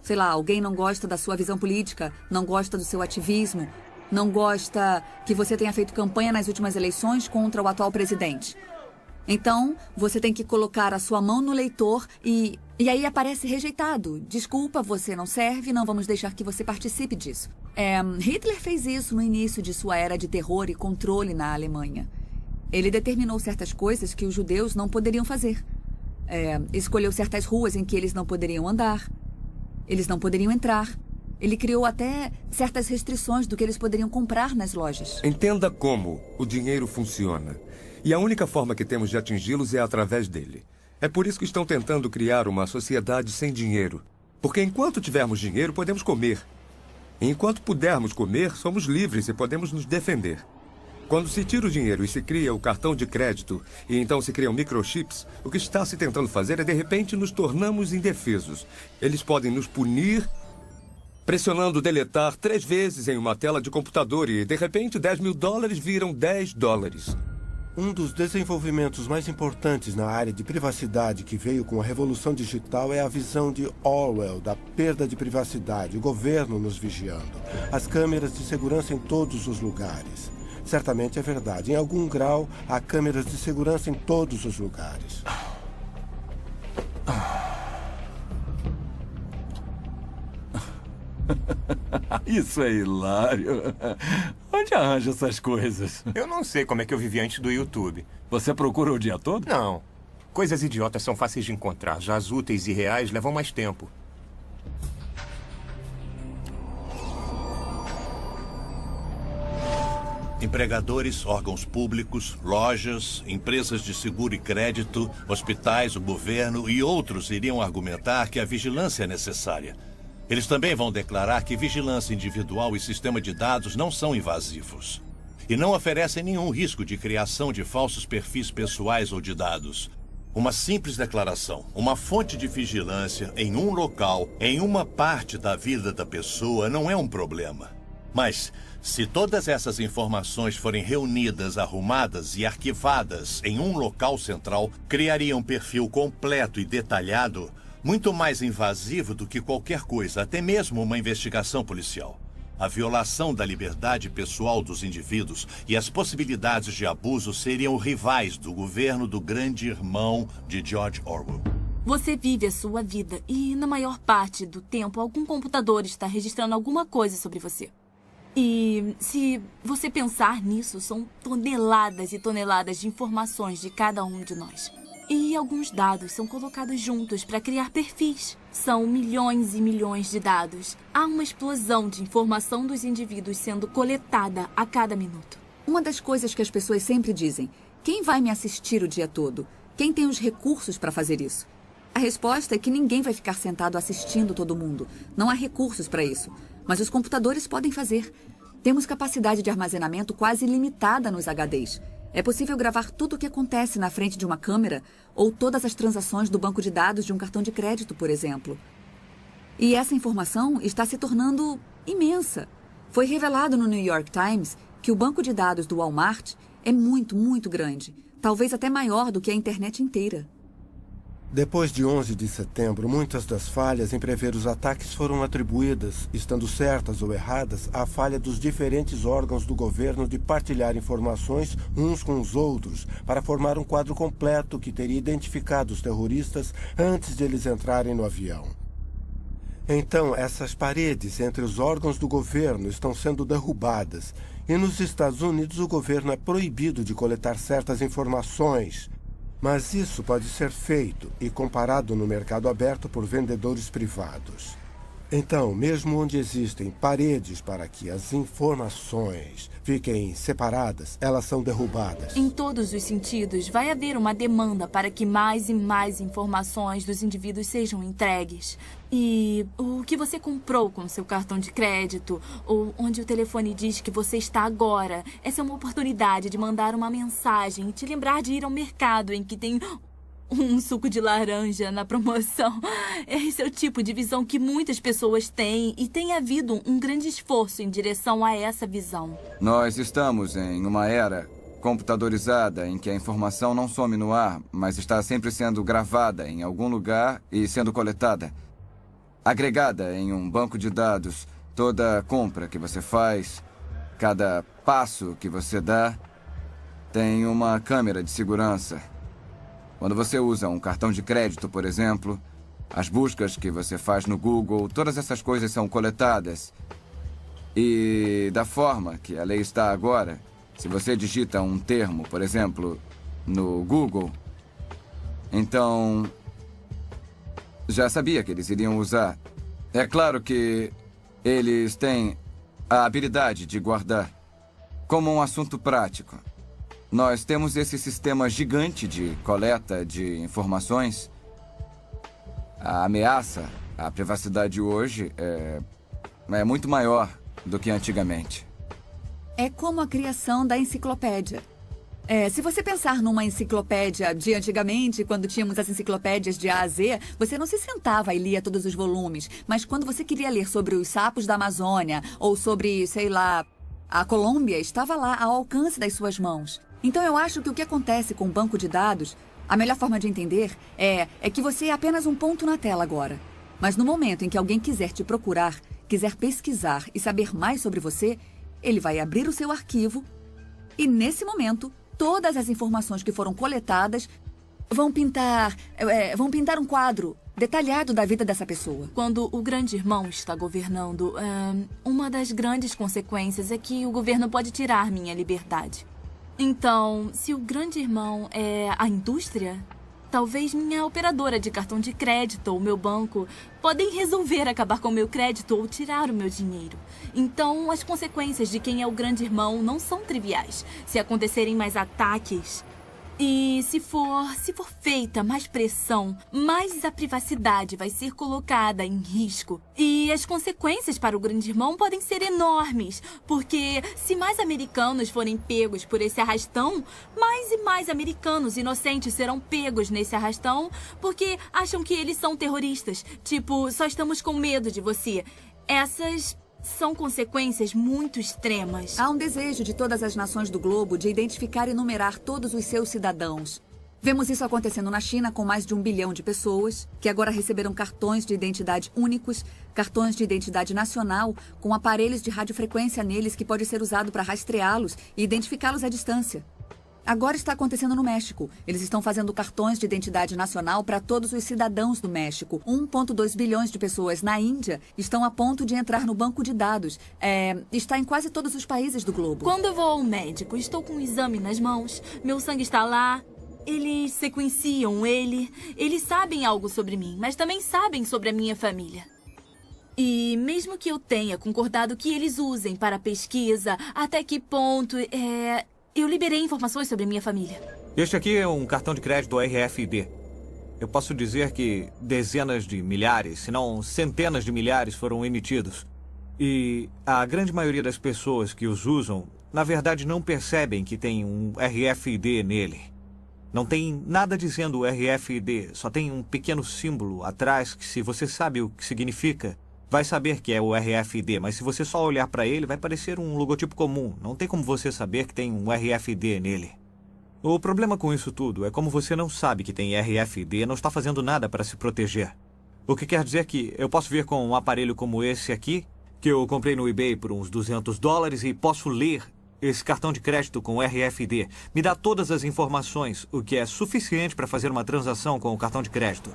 sei lá, alguém não gosta da sua visão política, não gosta do seu ativismo, não gosta que você tenha feito campanha nas últimas eleições contra o atual presidente. Então, você tem que colocar a sua mão no leitor e aí aparece rejeitado. Desculpa, você não serve, não vamos deixar que você participe disso. Hitler fez isso no início de sua era de terror e controle na Alemanha. Ele determinou certas coisas que os judeus não poderiam fazer. Escolheu certas ruas em que eles não poderiam andar. Eles não poderiam entrar. Ele criou até certas restrições do que eles poderiam comprar nas lojas. Entenda como o dinheiro funciona. E a única forma que temos de atingi-los é através dele. É por isso que estão tentando criar uma sociedade sem dinheiro. Porque enquanto tivermos dinheiro, podemos comer. E enquanto pudermos comer, somos livres e podemos nos defender. Quando se tira o dinheiro e se cria o cartão de crédito, e então se criam microchips, o que está se tentando fazer é, de repente, nos tornamos indefesos. Eles podem nos punir pressionando deletar 3 vezes em uma tela de computador e, de repente, $10.000 viram $10. Um dos desenvolvimentos mais importantes na área de privacidade que veio com a revolução digital é a visão de Orwell da perda de privacidade, o governo nos vigiando, as câmeras de segurança em todos os lugares. Certamente é verdade. Em algum grau, há câmeras de segurança em todos os lugares. Isso é hilário. Onde arranja essas coisas? Eu não sei como é que eu vivi antes do YouTube. Você procura o dia todo? Não. Coisas idiotas são fáceis de encontrar. Já as úteis e reais levam mais tempo. Empregadores, órgãos públicos, lojas, empresas de seguro e crédito, hospitais, o governo e outros iriam argumentar que a vigilância é necessária. Eles também vão declarar que vigilância individual e sistema de dados não são invasivos. E não oferecem nenhum risco de criação de falsos perfis pessoais ou de dados. Uma simples declaração, uma fonte de vigilância em um local, em uma parte da vida da pessoa, não é um problema. Mas, se todas essas informações forem reunidas, arrumadas e arquivadas em um local central, criaria um perfil completo e detalhado, muito mais invasivo do que qualquer coisa, até mesmo uma investigação policial. A violação da liberdade pessoal dos indivíduos e as possibilidades de abuso seriam rivais do governo do grande irmão de George Orwell. Você vive a sua vida e, na maior parte do tempo, algum computador está registrando alguma coisa sobre você. E se você pensar nisso, são toneladas e toneladas de informações de cada um de nós. E alguns dados são colocados juntos para criar perfis. São milhões e milhões de dados. Há uma explosão de informação dos indivíduos sendo coletada a cada minuto. Uma das coisas que as pessoas sempre dizem: quem vai me assistir o dia todo? Quem tem os recursos para fazer isso? A resposta é que ninguém vai ficar sentado assistindo todo mundo. Não há recursos para isso. Mas os computadores podem fazer. Temos capacidade de armazenamento quase ilimitada nos HDs. É possível gravar tudo o que acontece na frente de uma câmera ou todas as transações do banco de dados de um cartão de crédito, por exemplo. E essa informação está se tornando imensa. Foi revelado no New York Times que o banco de dados do Walmart é muito, muito grande. Talvez até maior do que a internet inteira. Depois de 11 de setembro, muitas das falhas em prever os ataques foram atribuídas, estando certas ou erradas, à falha dos diferentes órgãos do governo de partilhar informações uns com os outros para formar um quadro completo que teria identificado os terroristas antes de eles entrarem no avião. Então, essas paredes entre os órgãos do governo estão sendo derrubadas e nos Estados Unidos o governo é proibido de coletar certas informações. Mas isso pode ser feito e comparado no mercado aberto por vendedores privados. Então, mesmo onde existem paredes para que as informações fiquem separadas, elas são derrubadas. Em todos os sentidos, vai haver uma demanda para que mais e mais informações dos indivíduos sejam entregues. E o que você comprou com seu cartão de crédito, ou onde o telefone diz que você está agora, essa é uma oportunidade de mandar uma mensagem e te lembrar de ir ao mercado em que tem um suco de laranja na promoção. Esse é o tipo de visão que muitas pessoas têm e tem havido um grande esforço em direção a essa visão. Nós estamos em uma era computadorizada em que a informação não some no ar, mas está sempre sendo gravada em algum lugar e sendo coletada. Agregada em um banco de dados, toda compra que você faz, cada passo que você dá, tem uma câmera de segurança. Quando você usa um cartão de crédito, por exemplo, as buscas que você faz no Google, todas essas coisas são coletadas. E da forma que a lei está agora, se você digita um termo, por exemplo, no Google, então já sabia que eles iriam usar. É claro que eles têm a habilidade de guardar como um assunto prático. Nós temos esse sistema gigante de coleta de informações. A ameaça A privacidade hoje é muito maior do que antigamente. É como a criação da enciclopédia. Se você pensar numa enciclopédia de antigamente, quando tínhamos as enciclopédias de A a Z, você não se sentava e lia todos os volumes. Mas quando você queria ler sobre os sapos da Amazônia ou sobre, sei lá, a Colômbia, estava lá ao alcance das suas mãos. Então eu acho que o que acontece com o banco de dados, a melhor forma de entender é que você é apenas um ponto na tela agora. Mas no momento em que alguém quiser te procurar, quiser pesquisar e saber mais sobre você, ele vai abrir o seu arquivo e, nesse momento, todas as informações que foram coletadas vão pintar um quadro detalhado da vida dessa pessoa. Quando o grande irmão está governando, uma das grandes consequências é que o governo pode tirar minha liberdade. Então, se o grande irmão é a indústria, talvez minha operadora de cartão de crédito ou meu banco podem resolver acabar com o meu crédito ou tirar o meu dinheiro. Então, as consequências de quem é o grande irmão não são triviais. Se acontecerem mais ataques e se for feita mais pressão, mais a privacidade vai ser colocada em risco. E as consequências para o grande irmão podem ser enormes, porque se mais americanos forem pegos por esse arrastão, mais e mais americanos inocentes serão pegos nesse arrastão porque acham que eles são terroristas. Tipo, só estamos com medo de você. Essas são consequências muito extremas. Há um desejo de todas as nações do globo de identificar e numerar todos os seus cidadãos. Vemos isso acontecendo na China com mais de 1 bilhão de pessoas, que agora receberam cartões de identidade únicos, cartões de identidade nacional, com aparelhos de radiofrequência neles que pode ser usado para rastreá-los e identificá-los à distância. Agora está acontecendo no México. Eles estão fazendo cartões de identidade nacional para todos os cidadãos do México. 1,2 bilhões de pessoas na Índia estão a ponto de entrar no banco de dados. Está em quase todos os países do globo. Quando eu vou ao médico, estou com um exame nas mãos, meu sangue está lá, eles sequenciam eles sabem algo sobre mim, mas também sabem sobre a minha família. E mesmo que eu tenha concordado que eles usem para pesquisa, até que ponto eu liberei informações sobre a minha família. Este aqui é um cartão de crédito RFID. Eu posso dizer que dezenas de milhares, se não centenas de milhares foram emitidos. E a grande maioria das pessoas que os usam, na verdade, não percebem que tem um RFID nele. Não tem nada dizendo RFID, só tem um pequeno símbolo atrás que, se você sabe o que significa, vai saber que é o RFID, mas se você só olhar para ele, vai parecer um logotipo comum. Não tem como você saber que tem um RFID nele. O problema com isso tudo é como você não sabe que tem RFID, não está fazendo nada para se proteger. O que quer dizer que eu posso vir com um aparelho como esse aqui, que eu comprei no eBay por uns $200 e posso ler esse cartão de crédito com RFID. Me dá todas as informações, o que é suficiente para fazer uma transação com o cartão de crédito.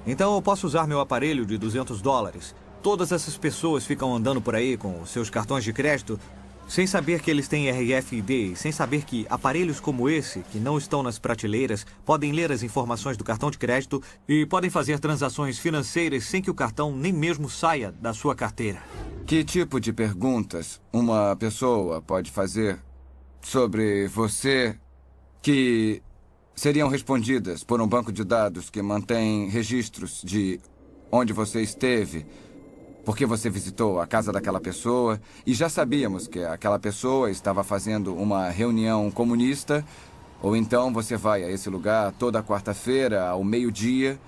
Então eu posso usar meu aparelho de $200. Todas essas pessoas ficam andando por aí com os seus cartões de crédito sem saber que eles têm RFID, sem saber que aparelhos como esse, que não estão nas prateleiras, podem ler as informações do cartão de crédito e podem fazer transações financeiras sem que o cartão nem mesmo saia da sua carteira. Que tipo de perguntas uma pessoa pode fazer sobre você que seriam respondidas por um banco de dados que mantém registros de onde você esteve, porque você visitou a casa daquela pessoa e já sabíamos que aquela pessoa estava fazendo uma reunião comunista, ou então você vai a esse lugar toda quarta-feira ao meio-dia.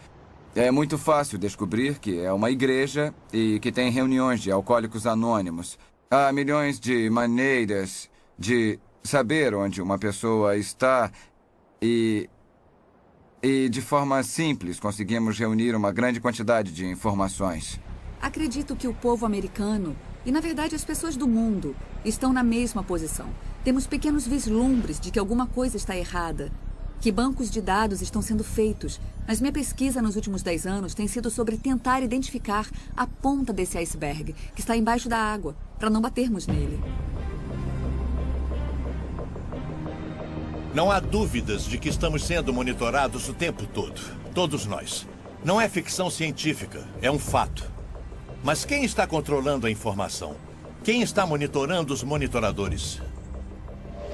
É muito fácil descobrir que é uma igreja e que tem reuniões de alcoólicos anônimos. Há milhões de maneiras de saber onde uma pessoa está e de forma simples conseguimos reunir uma grande quantidade de informações. Acredito que o povo americano, e na verdade as pessoas do mundo, estão na mesma posição. Temos pequenos vislumbres de que alguma coisa está errada, que bancos de dados estão sendo feitos. Mas minha pesquisa nos últimos 10 anos tem sido sobre tentar identificar a ponta desse iceberg, que está embaixo da água, para não batermos nele. Não há dúvidas de que estamos sendo monitorados o tempo todo. Todos nós. Não é ficção científica, é um fato. Mas quem está controlando a informação? Quem está monitorando os monitoradores?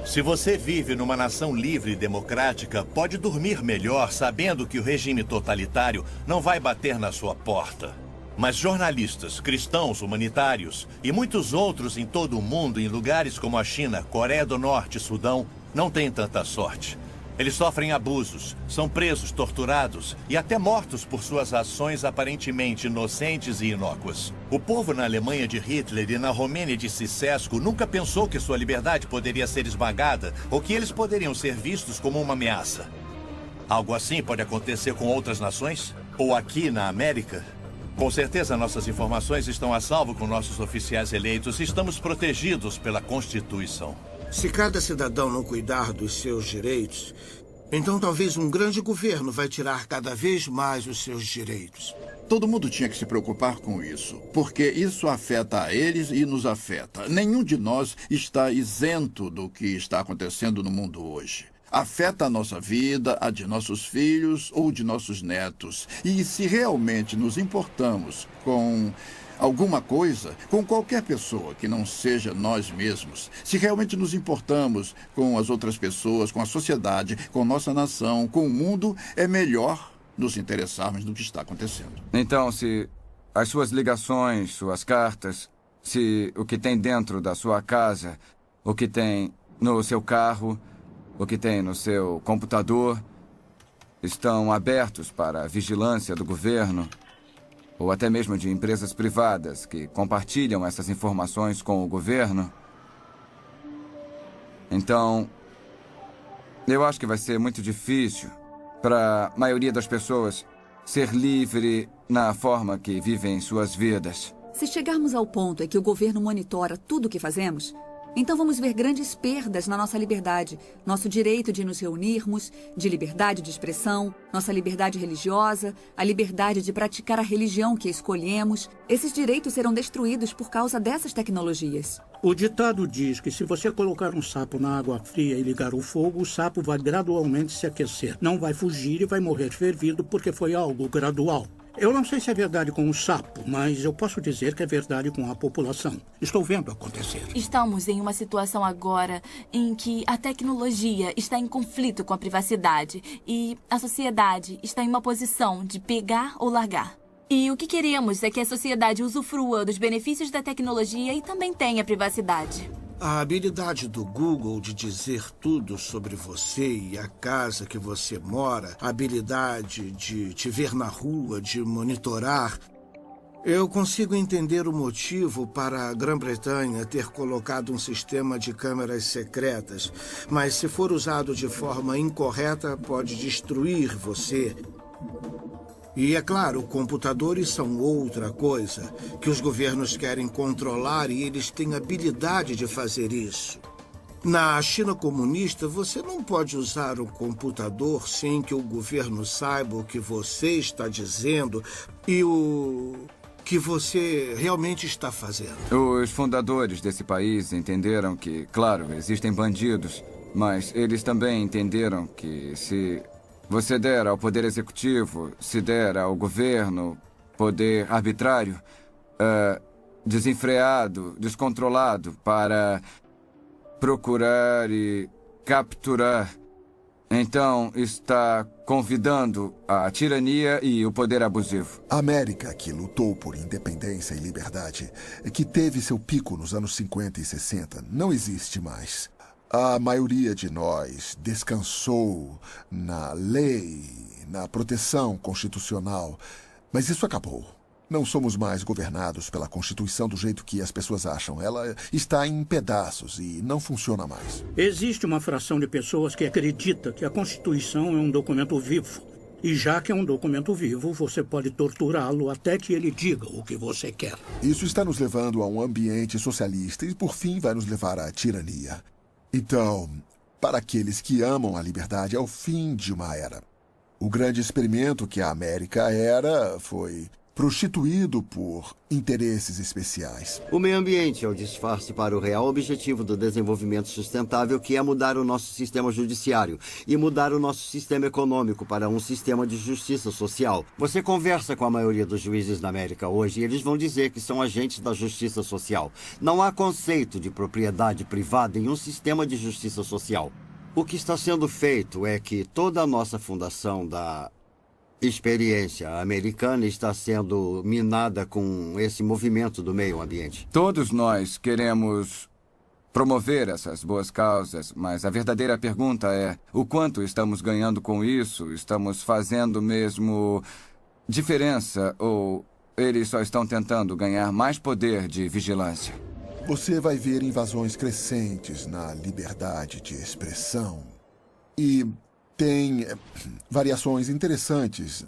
Se você vive numa nação livre e democrática, pode dormir melhor sabendo que o regime totalitário não vai bater na sua porta. Mas jornalistas, cristãos, humanitários e muitos outros em todo o mundo, em lugares como a China, Coreia do Norte e Sudão, não têm tanta sorte. Eles sofrem abusos, são presos, torturados e até mortos por suas ações aparentemente inocentes e inócuas. O povo na Alemanha de Hitler e na Romênia de Ceausescu nunca pensou que sua liberdade poderia ser esmagada ou que eles poderiam ser vistos como uma ameaça. Algo assim pode acontecer com outras nações? Ou aqui na América? Com certeza nossas informações estão a salvo com nossos oficiais eleitos e estamos protegidos pela Constituição. Se cada cidadão não cuidar dos seus direitos, então talvez um grande governo vai tirar cada vez mais os seus direitos. Todo mundo tinha que se preocupar com isso, porque isso afeta a eles e nos afeta. Nenhum de nós está isento do que está acontecendo no mundo hoje. Afeta a nossa vida, a de nossos filhos ou de nossos netos. E se realmente nos importamos com alguma coisa, com qualquer pessoa que não seja nós mesmos, se realmente nos importamos com as outras pessoas, com a sociedade, com nossa nação, com o mundo, é melhor nos interessarmos no que está acontecendo. Então, se as suas ligações, suas cartas, se o que tem dentro da sua casa, o que tem no seu carro, o que tem no seu computador, estão abertos para a vigilância do governo, ou até mesmo de empresas privadas que compartilham essas informações com o governo, então, eu acho que vai ser muito difícil para a maioria das pessoas ser livre na forma que vivem suas vidas. Se chegarmos ao ponto em que o governo monitora tudo o que fazemos, então vamos ver grandes perdas na nossa liberdade, nosso direito de nos reunirmos, de liberdade de expressão, nossa liberdade religiosa, a liberdade de praticar a religião que escolhemos. Esses direitos serão destruídos por causa dessas tecnologias. O ditado diz que se você colocar um sapo na água fria e ligar o fogo, o sapo vai gradualmente se aquecer. Não vai fugir e vai morrer fervido porque foi algo gradual. Eu não sei se é verdade com o sapo, mas eu posso dizer que é verdade com a população. Estou vendo acontecer. Estamos em uma situação agora em que a tecnologia está em conflito com a privacidade e a sociedade está em uma posição de pegar ou largar. E o que queremos é que a sociedade usufrua dos benefícios da tecnologia e também tenha privacidade. A habilidade do Google de dizer tudo sobre você e a casa que você mora, a habilidade de te ver na rua, de monitorar. Eu consigo entender o motivo para a Grã-Bretanha ter colocado um sistema de câmeras secretas, mas se for usado de forma incorreta, pode destruir você. E, é claro, computadores são outra coisa que os governos querem controlar e eles têm habilidade de fazer isso. Na China comunista, você não pode usar um computador sem que o governo saiba o que você está dizendo e o que você realmente está fazendo. Os fundadores desse país entenderam que, claro, existem bandidos, mas eles também entenderam que se você der ao poder executivo, se der ao governo poder arbitrário, desenfreado, descontrolado para procurar e capturar, então está convidando a tirania e o poder abusivo. A América, que lutou por independência e liberdade, que teve seu pico nos anos 50 e 60, não existe mais. A maioria de nós descansou na lei, na proteção constitucional, mas isso acabou. Não somos mais governados pela Constituição do jeito que as pessoas acham. Ela está em pedaços e não funciona mais. Existe uma fração de pessoas que acredita que a Constituição é um documento vivo. E já que é um documento vivo, você pode torturá-lo até que ele diga o que você quer. Isso está nos levando a um ambiente socialista e, por fim, vai nos levar à tirania. Então, para aqueles que amam a liberdade, é o fim de uma era. O grande experimento que a América era foi prostituído por interesses especiais. O meio ambiente é o disfarce para o real objetivo do desenvolvimento sustentável, que é mudar o nosso sistema judiciário e mudar o nosso sistema econômico para um sistema de justiça social. Você conversa com a maioria dos juízes na América hoje e eles vão dizer que são agentes da justiça social. Não há conceito de propriedade privada em um sistema de justiça social. O que está sendo feito é que toda a nossa fundação da experiência americana está sendo minada com esse movimento do meio ambiente. Todos nós queremos promover essas boas causas, mas a verdadeira pergunta é: o quanto estamos ganhando com isso? Estamos fazendo mesmo diferença ou eles só estão tentando ganhar mais poder de vigilância? Você vai ver invasões crescentes na liberdade de expressão. E tem variações interessantes.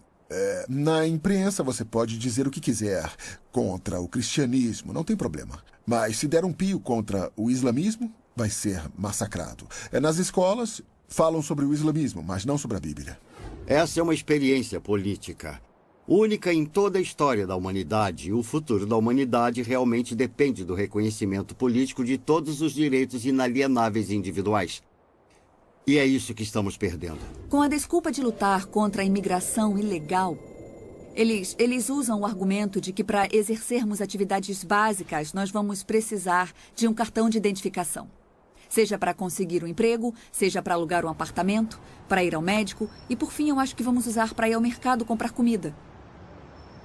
Na imprensa você pode dizer o que quiser contra o cristianismo, não tem problema. Mas se der um pio contra o islamismo, vai ser massacrado. Nas escolas, falam sobre o islamismo, mas não sobre a Bíblia. Essa é uma experiência política única em toda a história da humanidade. E o futuro da humanidade realmente depende do reconhecimento político de todos os direitos inalienáveis individuais. E é isso que estamos perdendo. Com a desculpa de lutar contra a imigração ilegal, eles usam o argumento de que para exercermos atividades básicas, nós vamos precisar de um cartão de identificação. Seja para conseguir um emprego, seja para alugar um apartamento, para ir ao médico e, por fim, eu acho que vamos usar para ir ao mercado comprar comida.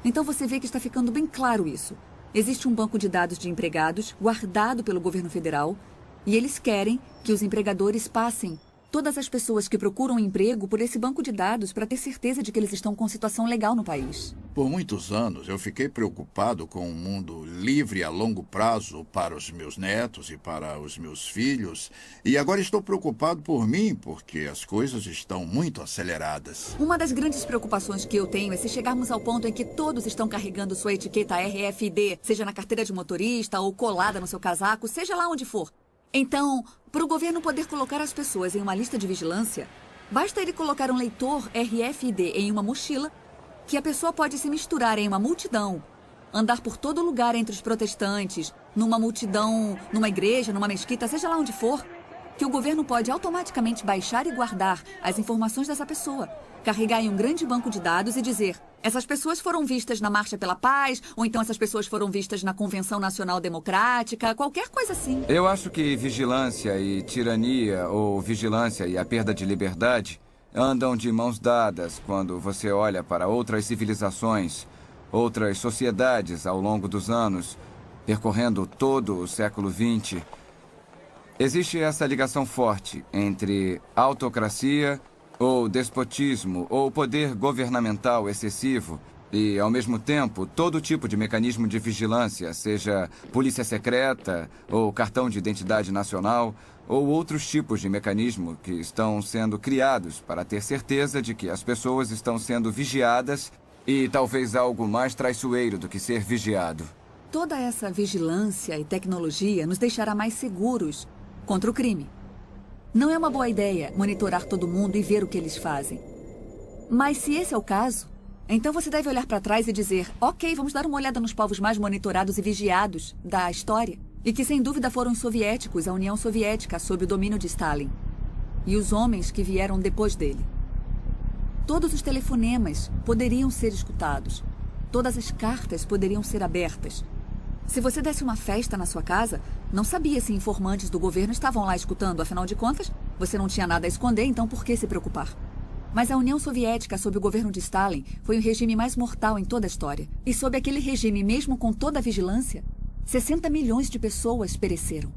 Então você vê que está ficando bem claro isso. Existe um banco de dados de empregados guardado pelo governo federal e eles querem que os empregadores passem todas as pessoas que procuram emprego por esse banco de dados para ter certeza de que eles estão com situação legal no país. Por muitos anos, eu fiquei preocupado com um mundo livre a longo prazo para os meus netos e para os meus filhos. E agora estou preocupado por mim, porque as coisas estão muito aceleradas. Uma das grandes preocupações que eu tenho é se chegarmos ao ponto em que todos estão carregando sua etiqueta RFID, seja na carteira de motorista ou colada no seu casaco, seja lá onde for. Então, para o governo poder colocar as pessoas em uma lista de vigilância, basta ele colocar um leitor RFID em uma mochila, que a pessoa pode se misturar em uma multidão, andar por todo lugar entre os protestantes, numa multidão, numa igreja, numa mesquita, seja lá onde for, que o governo pode automaticamente baixar e guardar as informações dessa pessoa, carregar em um grande banco de dados e dizer: essas pessoas foram vistas na Marcha pela Paz, ou então essas pessoas foram vistas na Convenção Nacional Democrática, qualquer coisa assim. Eu acho que vigilância e tirania, ou vigilância e a perda de liberdade, andam de mãos dadas quando você olha para outras civilizações, outras sociedades ao longo dos anos, percorrendo todo o século XX. Existe essa ligação forte entre autocracia ou despotismo ou poder governamental excessivo e, ao mesmo tempo, todo tipo de mecanismo de vigilância, seja polícia secreta ou cartão de identidade nacional ou outros tipos de mecanismo que estão sendo criados para ter certeza de que as pessoas estão sendo vigiadas e talvez algo mais traiçoeiro do que ser vigiado. Toda essa vigilância e tecnologia nos deixará mais seguros contra o crime. Não é uma boa ideia monitorar todo mundo e ver o que eles fazem. Mas se esse é o caso, então você deve olhar para trás e dizer: ok, vamos dar uma olhada nos povos mais monitorados e vigiados da história. E que sem dúvida foram os soviéticos, a União Soviética, sob o domínio de Stalin. E os homens que vieram depois dele. Todos os telefonemas poderiam ser escutados. Todas as cartas poderiam ser abertas. Se você desse uma festa na sua casa, não sabia se informantes do governo estavam lá escutando. Afinal de contas, você não tinha nada a esconder, então por que se preocupar? Mas a União Soviética, sob o governo de Stalin, foi o regime mais mortal em toda a história. E sob aquele regime, mesmo com toda a vigilância, 60 milhões de pessoas pereceram.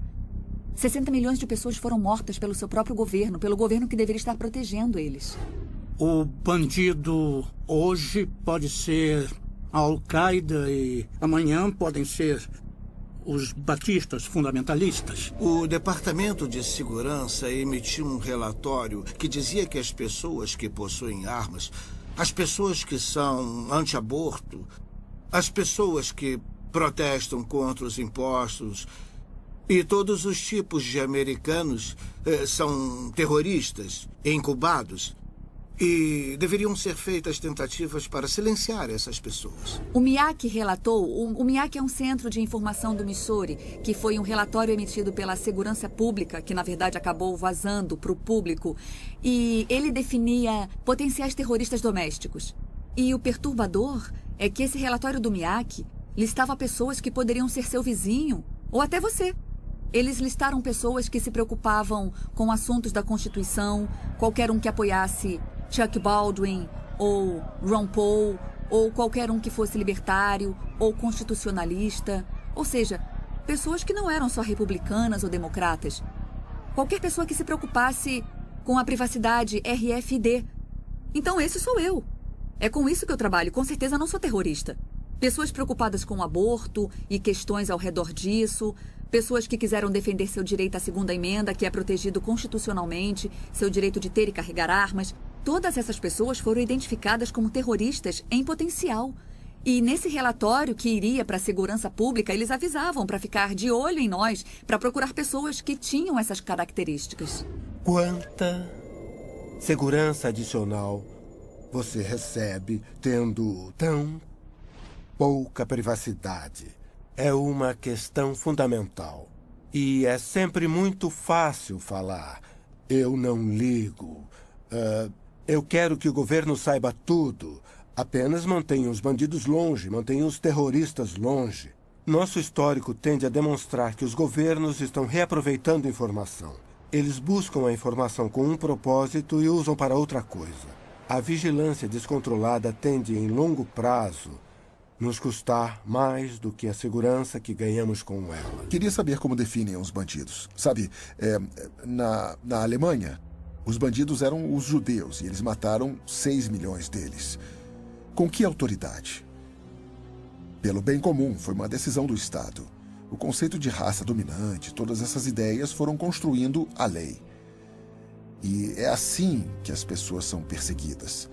60 milhões de pessoas foram mortas pelo seu próprio governo, pelo governo que deveria estar protegendo eles. O bandido hoje pode ser a Al-Qaeda e amanhã podem ser os batistas fundamentalistas. O Departamento de Segurança emitiu um relatório que dizia que as pessoas que possuem armas, as pessoas que são anti-aborto, as pessoas que protestam contra os impostos e todos os tipos de americanos são terroristas, incubados. E deveriam ser feitas tentativas para silenciar essas pessoas. O MIAC relatou, o MIAC é um centro de informação do Missouri, que foi um relatório emitido pela Segurança Pública, que na verdade acabou vazando para o público, e ele definia potenciais terroristas domésticos. E o perturbador é que esse relatório do MIAC listava pessoas que poderiam ser seu vizinho, ou até você. Eles listaram pessoas que se preocupavam com assuntos da Constituição, qualquer um que apoiasse Chuck Baldwin ou Ron Paul, ou qualquer um que fosse libertário, ou constitucionalista. Ou seja, pessoas que não eram só republicanas ou democratas. Qualquer pessoa que se preocupasse com a privacidade RFID. Então esse sou eu. É com isso que eu trabalho. Com certeza não sou terrorista. Pessoas preocupadas com o aborto e questões ao redor disso. Pessoas que quiseram defender seu direito à segunda emenda, que é protegido constitucionalmente, seu direito de ter e carregar armas. Todas essas pessoas foram identificadas como terroristas em potencial. E nesse relatório que iria para a segurança pública, eles avisavam para ficar de olho em nós, para procurar pessoas que tinham essas características. Quanta segurança adicional você recebe tendo tão pouca privacidade? É uma questão fundamental. E é sempre muito fácil falar. Eu não ligo. Eu quero que o governo saiba tudo. Apenas mantenha os bandidos longe, mantenha os terroristas longe. Nosso histórico tende a demonstrar que os governos estão reaproveitando informação. Eles buscam a informação com um propósito e usam para outra coisa. A vigilância descontrolada tende, em longo prazo, nos custar mais do que a segurança que ganhamos com ela. Queria saber como definem os bandidos. Sabe, na Alemanha, os bandidos eram os judeus e eles mataram 6 milhões deles. Com que autoridade? Pelo bem comum, foi uma decisão do Estado. O conceito de raça dominante, todas essas ideias foram construindo a lei. E é assim que as pessoas são perseguidas.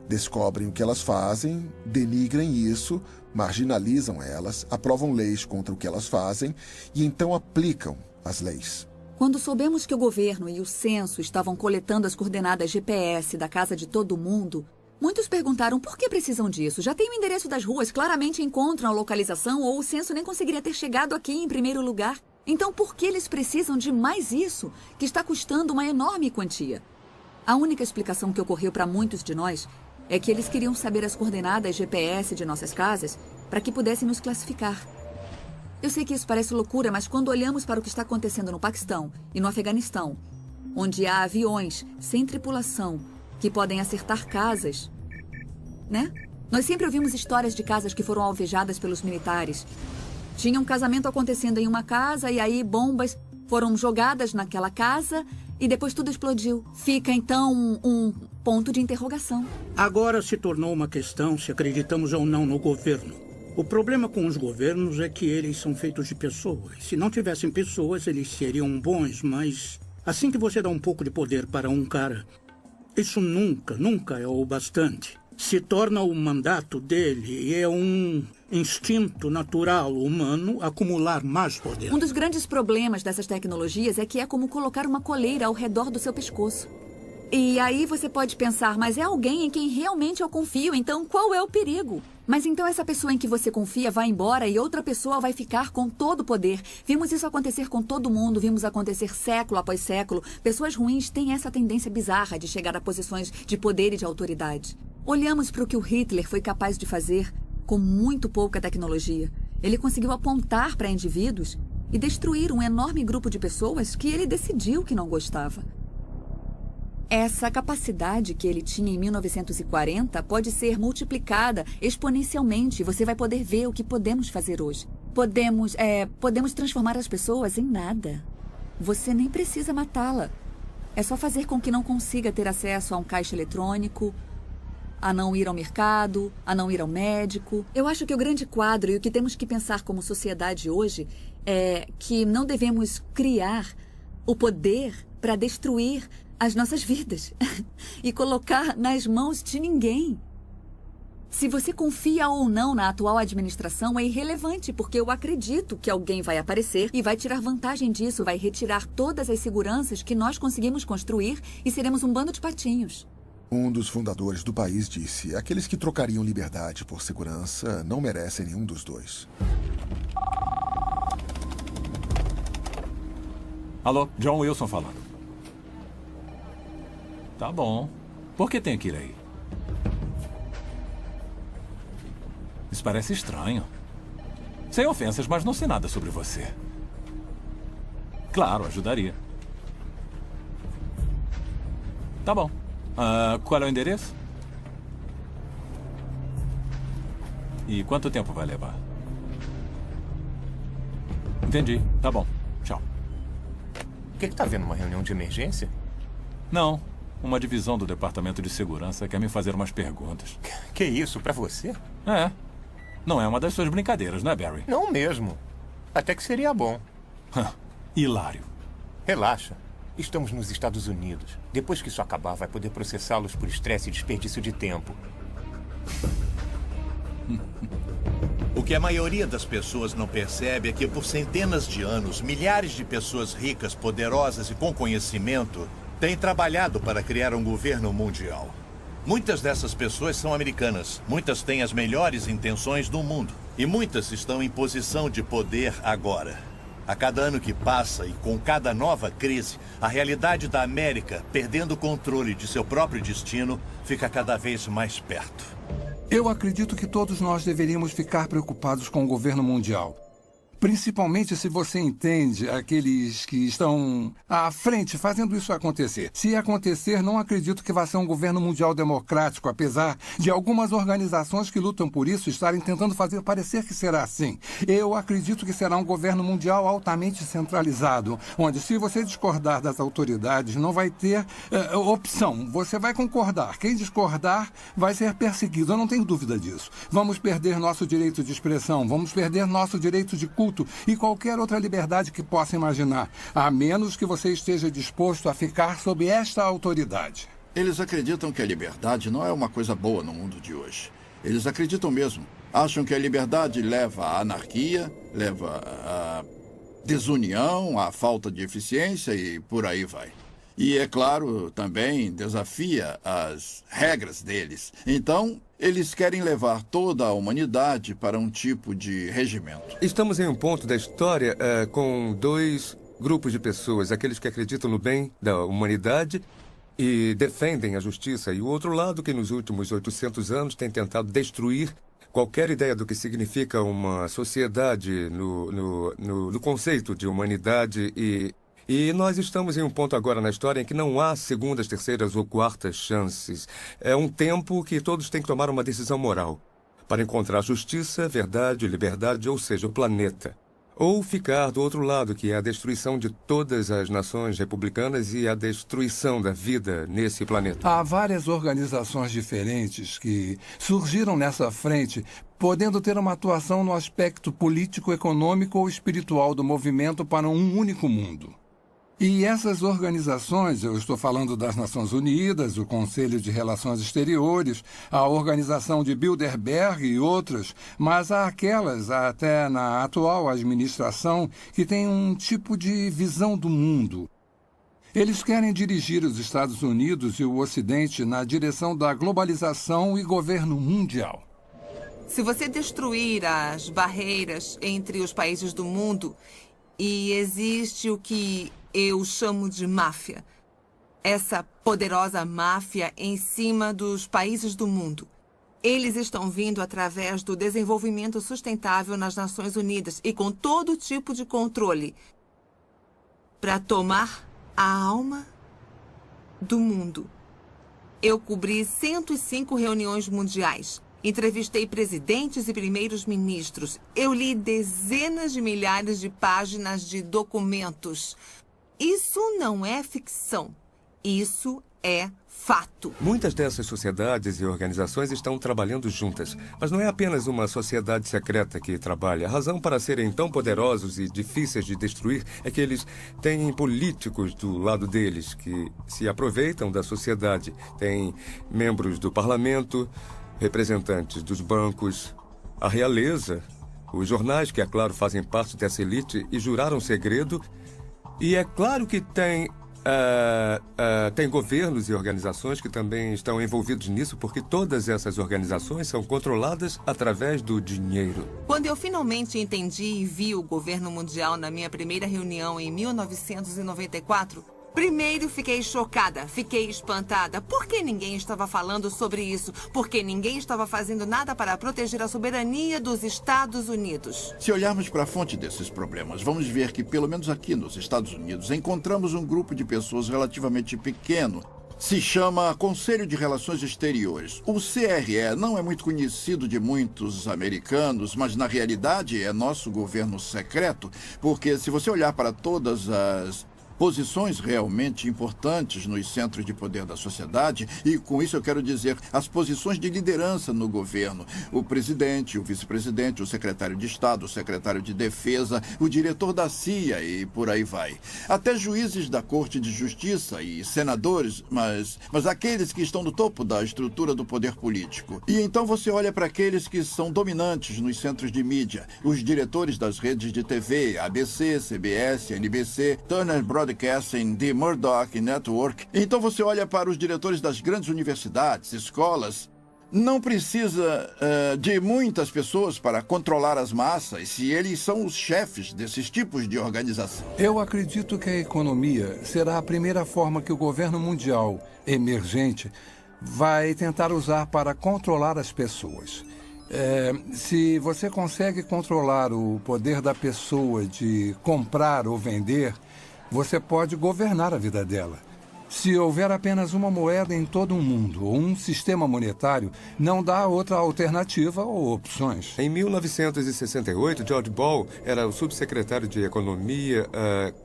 Descobrem o que elas fazem, denigrem isso, marginalizam elas, aprovam leis contra o que elas fazem e então aplicam as leis. Quando soubemos que o governo e o censo estavam coletando as coordenadas GPS da casa de todo mundo, muitos perguntaram por que precisam disso. Já tem o endereço das ruas, claramente encontram a localização ou o censo nem conseguiria ter chegado aqui em primeiro lugar. Então, por que eles precisam de mais isso, que está custando uma enorme quantia? A única explicação que ocorreu para muitos de nós é que eles queriam saber as coordenadas GPS de nossas casas para que pudessem nos classificar. Eu sei que isso parece loucura, mas quando olhamos para o que está acontecendo no Paquistão e no Afeganistão, onde há aviões sem tripulação que podem acertar casas, né? Nós sempre ouvimos histórias de casas que foram alvejadas pelos militares. Tinha um casamento acontecendo em uma casa e aí bombas foram jogadas naquela casa e depois tudo explodiu. Fica, então, um ponto de interrogação. Agora se tornou uma questão se acreditamos ou não no governo. O problema com os governos é que eles são feitos de pessoas. Se não tivessem pessoas, eles seriam bons, mas assim que você dá um pouco de poder para um cara, isso nunca é o bastante. Se torna o mandato dele e é um instinto natural humano acumular mais poder. Um dos grandes problemas dessas tecnologias é que é como colocar uma coleira ao redor do seu pescoço. E aí você pode pensar, mas é alguém em quem realmente eu confio, então qual é o perigo? Mas então essa pessoa em que você confia vai embora e outra pessoa vai ficar com todo o poder. Vimos isso acontecer com todo mundo, vimos acontecer século após século. Pessoas ruins têm essa tendência bizarra de chegar a posições de poder e de autoridade. Olhamos para o que o Hitler foi capaz de fazer com muito pouca tecnologia. Ele conseguiu apontar para indivíduos e destruir um enorme grupo de pessoas que ele decidiu que não gostava. Essa capacidade que ele tinha em 1940 pode ser multiplicada exponencialmente. Você vai poder ver o que podemos fazer hoje. Podemos transformar as pessoas em nada. Você nem precisa matá-la. É só fazer com que não consiga ter acesso a um caixa eletrônico, a não ir ao mercado, a não ir ao médico. Eu acho que o grande quadro e o que temos que pensar como sociedade hoje é que não devemos criar o poder para destruir as nossas vidas e colocar nas mãos de ninguém. Se você confia ou não na atual administração é irrelevante, porque eu acredito que alguém vai aparecer e vai tirar vantagem disso, vai retirar todas as seguranças que nós conseguimos construir e seremos um bando de patinhos. Um dos fundadores do país disse: aqueles que trocariam liberdade por segurança não merecem nenhum dos dois. Alô, John Wilson falando. Tá bom. Por que tem que ir aí? Isso parece estranho. Sem ofensas, mas não sei nada sobre você. Claro, ajudaria. Tá bom. Qual é o endereço? E quanto tempo vai levar? Entendi. Tá bom. Tchau. O que tá vendo? Uma reunião de emergência? Não. Uma divisão do Departamento de Segurança quer me fazer umas perguntas. Que isso? Pra você? É. Não é uma das suas brincadeiras, não é, Barry? Não mesmo. Até que seria bom. Hilário. Relaxa. Estamos nos Estados Unidos. Depois que isso acabar, vai poder processá-los por estresse e desperdício de tempo. O que a maioria das pessoas não percebe é que por centenas de anos, milhares de pessoas ricas, poderosas e com conhecimento têm trabalhado para criar um governo mundial. Muitas dessas pessoas são americanas, muitas têm as melhores intenções do mundo e muitas estão em posição de poder agora. A cada ano que passa e com cada nova crise, a realidade da América, perdendo o controle de seu próprio destino, fica cada vez mais perto. Eu acredito que todos nós deveríamos ficar preocupados com o governo mundial. Principalmente se você entende aqueles que estão à frente fazendo isso acontecer. Se acontecer, não acredito que vá ser um governo mundial democrático, apesar de algumas organizações que lutam por isso estarem tentando fazer parecer que será assim. Eu acredito que será um governo mundial altamente centralizado, onde se você discordar das autoridades, não vai ter opção. Você vai concordar. Quem discordar vai ser perseguido. Eu não tenho dúvida disso. Vamos perder nosso direito de expressão, vamos perder nosso direito de culto e qualquer outra liberdade que possa imaginar, a menos que você esteja disposto a ficar sob esta autoridade. Eles acreditam que a liberdade não é uma coisa boa no mundo de hoje. Eles acreditam mesmo. Acham que a liberdade leva à anarquia, leva à desunião, à falta de eficiência e por aí vai. E, é claro, também desafia as regras deles. Então, eles querem levar toda a humanidade para um tipo de regimento. Estamos em um ponto da história com dois grupos de pessoas. Aqueles que acreditam no bem da humanidade e defendem a justiça. E o outro lado que nos últimos 800 anos tem tentado destruir qualquer ideia do que significa uma sociedade no conceito de humanidade E nós estamos em um ponto agora na história em que não há segundas, terceiras ou quartas chances. É um tempo que todos têm que tomar uma decisão moral para encontrar justiça, verdade, liberdade, ou seja, o planeta. Ou ficar do outro lado, que é a destruição de todas as nações republicanas e a destruição da vida nesse planeta. Há várias organizações diferentes que surgiram nessa frente, podendo ter uma atuação no aspecto político, econômico ou espiritual do movimento para um único mundo. E essas organizações, eu estou falando das Nações Unidas, o Conselho de Relações Exteriores, a Organização de Bilderberg e outras, mas há aquelas, até na atual administração, que têm um tipo de visão do mundo. Eles querem dirigir os Estados Unidos e o Ocidente na direção da globalização e governo mundial. Se você destruir as barreiras entre os países do mundo, e existe o que eu chamo de máfia. Essa poderosa máfia em cima dos países do mundo. Eles estão vindo através do desenvolvimento sustentável nas Nações Unidas e com todo tipo de controle para tomar a alma do mundo. Eu cobri 105 reuniões mundiais. Entrevistei presidentes e primeiros ministros. Eu li dezenas de milhares de páginas de documentos. Isso não é ficção. Isso é fato. Muitas dessas sociedades e organizações estão trabalhando juntas. Mas não é apenas uma sociedade secreta que trabalha. A razão para serem tão poderosos e difíceis de destruir é que eles têm políticos do lado deles que se aproveitam da sociedade. Tem membros do parlamento, representantes dos bancos, a realeza, os jornais que, é claro, fazem parte dessa elite e juraram segredo. E é claro que tem governos e organizações que também estão envolvidos nisso, porque todas essas organizações são controladas através do dinheiro. Quando eu finalmente entendi e vi o governo mundial na minha primeira reunião em 1994, primeiro fiquei chocada, fiquei espantada. Por que ninguém estava falando sobre isso? Porque ninguém estava fazendo nada para proteger a soberania dos Estados Unidos. Se olharmos para a fonte desses problemas, vamos ver que, pelo menos aqui nos Estados Unidos, encontramos um grupo de pessoas relativamente pequeno, Se chama Conselho de Relações Exteriores. O CRE não é muito conhecido de muitos americanos, mas na realidade é nosso governo secreto, porque se você olhar para todas as posições realmente importantes nos centros de poder da sociedade, e com isso eu quero dizer as posições de liderança no governo, o presidente, o vice-presidente, o secretário de Estado, o secretário de Defesa, o diretor da CIA e por aí vai. Até juízes da Corte de Justiça e senadores, mas aqueles que estão no topo da estrutura do poder político. E então você olha para aqueles que são dominantes nos centros de mídia, os diretores das redes de TV, ABC, CBS, NBC, Turner Broadcasting, The Murdoch Network. Então você olha para os diretores das grandes universidades, escolas. Não precisa de muitas pessoas para controlar as massas, se eles são os chefes desses tipos de organização. Eu acredito que a economia será a primeira forma que o governo mundial emergente vai tentar usar para controlar as pessoas. Se você consegue controlar o poder da pessoa de comprar ou vender, você pode governar a vida dela. Se houver apenas uma moeda em todo o mundo ou um sistema monetário, não dá outra alternativa ou opções. Em 1968, George Ball era o subsecretário de Economia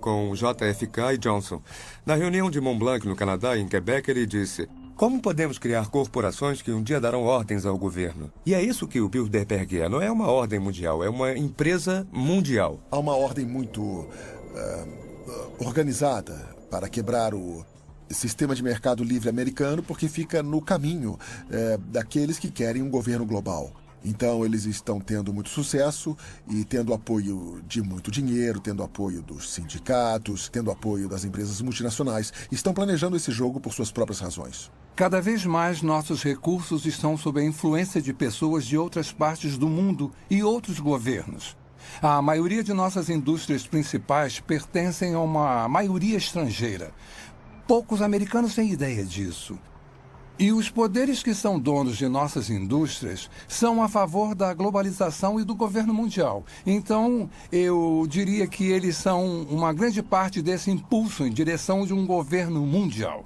com JFK e Johnson. Na reunião de Mont Blanc, no Canadá, em Quebec, ele disse: como podemos criar corporações que um dia darão ordens ao governo? E é isso que o Bilderberg é. Não é uma ordem mundial, é uma empresa mundial. Há uma ordem muito organizada para quebrar o sistema de mercado livre americano, porque fica no caminho daqueles que querem um governo global. Então, eles estão tendo muito sucesso e tendo apoio de muito dinheiro, tendo apoio dos sindicatos, tendo apoio das empresas multinacionais. Estão planejando esse jogo por suas próprias razões. Cada vez mais nossos recursos estão sob a influência de pessoas de outras partes do mundo e outros governos. A maioria de nossas indústrias principais pertencem a uma maioria estrangeira. Poucos americanos têm ideia disso. E os poderes que são donos de nossas indústrias são a favor da globalização e do governo mundial. Então, eu diria que eles são uma grande parte desse impulso em direção de um governo mundial.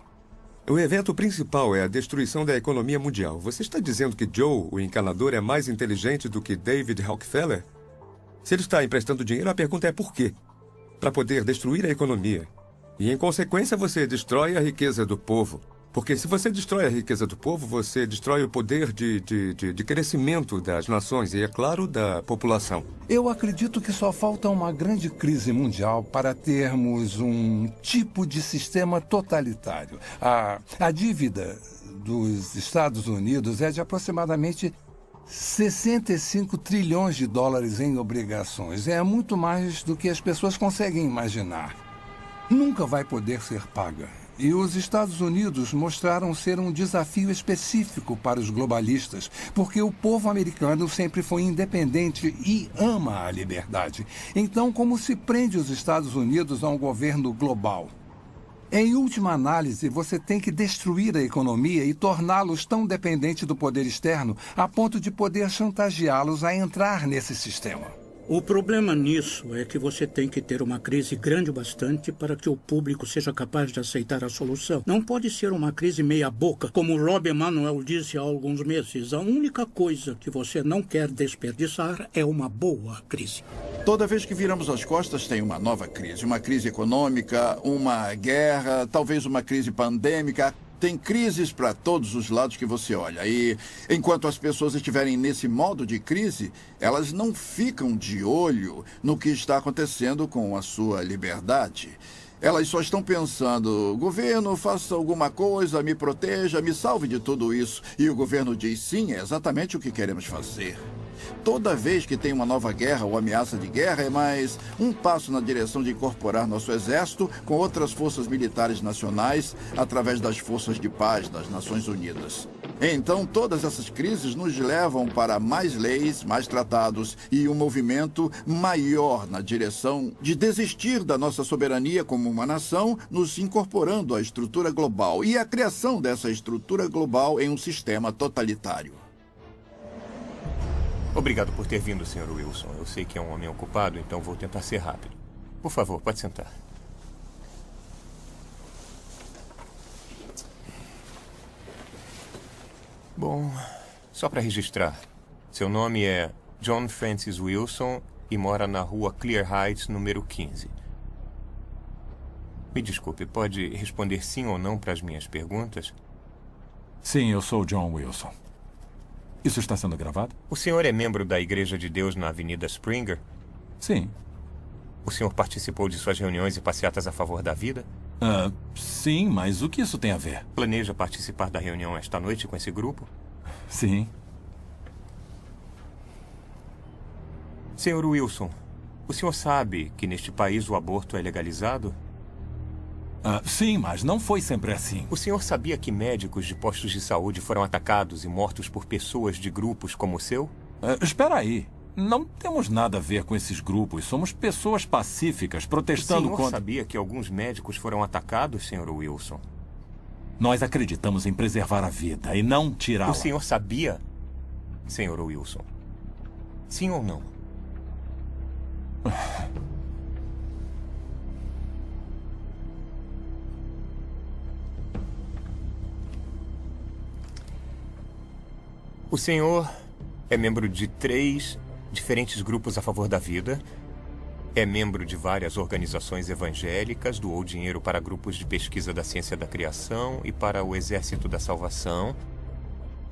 O evento principal é a destruição da economia mundial. Você está dizendo que Joe, o encanador, é mais inteligente do que David Rockefeller? Se ele está emprestando dinheiro, a pergunta é por quê? Para poder destruir a economia. E, em consequência, você destrói a riqueza do povo. Porque se você destrói a riqueza do povo, você destrói o poder de crescimento das nações e, é claro, da população. Eu acredito que só falta uma grande crise mundial para termos um tipo de sistema totalitário. A dívida dos Estados Unidos é de aproximadamente 65 trilhões de dólares em obrigações. É muito mais do que as pessoas conseguem imaginar. Nunca vai poder ser paga. E os Estados Unidos mostraram ser um desafio específico para os globalistas, porque o povo americano sempre foi independente e ama a liberdade. Então, como se prende os Estados Unidos a um governo global? Em última análise, você tem que destruir a economia e torná-los tão dependentes do poder externo a ponto de poder chantageá-los a entrar nesse sistema. O problema nisso é que você tem que ter uma crise grande bastante para que o público seja capaz de aceitar a solução. Não pode ser uma crise meia-boca, como o Rob Emanuel disse há alguns meses. A única coisa que você não quer desperdiçar é uma boa crise. Toda vez que viramos as costas, tem uma nova crise. Uma crise econômica, uma guerra, talvez uma crise pandêmica. Tem crises para todos os lados que você olha. E enquanto as pessoas estiverem nesse modo de crise, elas não ficam de olho no que está acontecendo com a sua liberdade. Elas só estão pensando: governo, faça alguma coisa, me proteja, me salve de tudo isso. E o governo diz: sim, é exatamente o que queremos fazer. Toda vez que tem uma nova guerra ou ameaça de guerra, é mais um passo na direção de incorporar nosso exército com outras forças militares nacionais através das forças de paz das Nações Unidas. Então, todas essas crises nos levam para mais leis, mais tratados e um movimento maior na direção de desistir da nossa soberania como uma nação, nos incorporando à estrutura global e a criação dessa estrutura global em um sistema totalitário. Obrigado por ter vindo, Sr. Wilson. Eu sei que é um homem ocupado, então vou tentar ser rápido. Por favor, pode sentar. Bom, só para registrar. Seu nome é John Francis Wilson e mora na rua Clear Heights, número 15. Me desculpe, pode responder sim ou não para as minhas perguntas? Sim, eu sou John Wilson. Isso está sendo gravado? O senhor é membro da Igreja de Deus na Avenida Springer? Sim. O senhor participou de suas reuniões e passeatas a favor da vida? Sim, mas o que isso tem a ver? Planeja participar da reunião esta noite com esse grupo? Sim. Senhor Wilson, o senhor sabe que neste país o aborto é legalizado? Sim, mas não foi sempre assim. O senhor sabia que médicos de postos de saúde foram atacados e mortos por pessoas de grupos como o seu? Espera aí. Não temos nada a ver com esses grupos. Somos pessoas pacíficas protestando contra... O senhor sabia que alguns médicos foram atacados, Sr. Wilson? Nós acreditamos em preservar a vida e não tirá-la. O senhor sabia, Sr. Wilson? Sim ou não? O senhor é membro de 3 diferentes grupos a favor da vida, é membro de várias organizações evangélicas, doou dinheiro para grupos de pesquisa da ciência da criação e para o Exército da Salvação,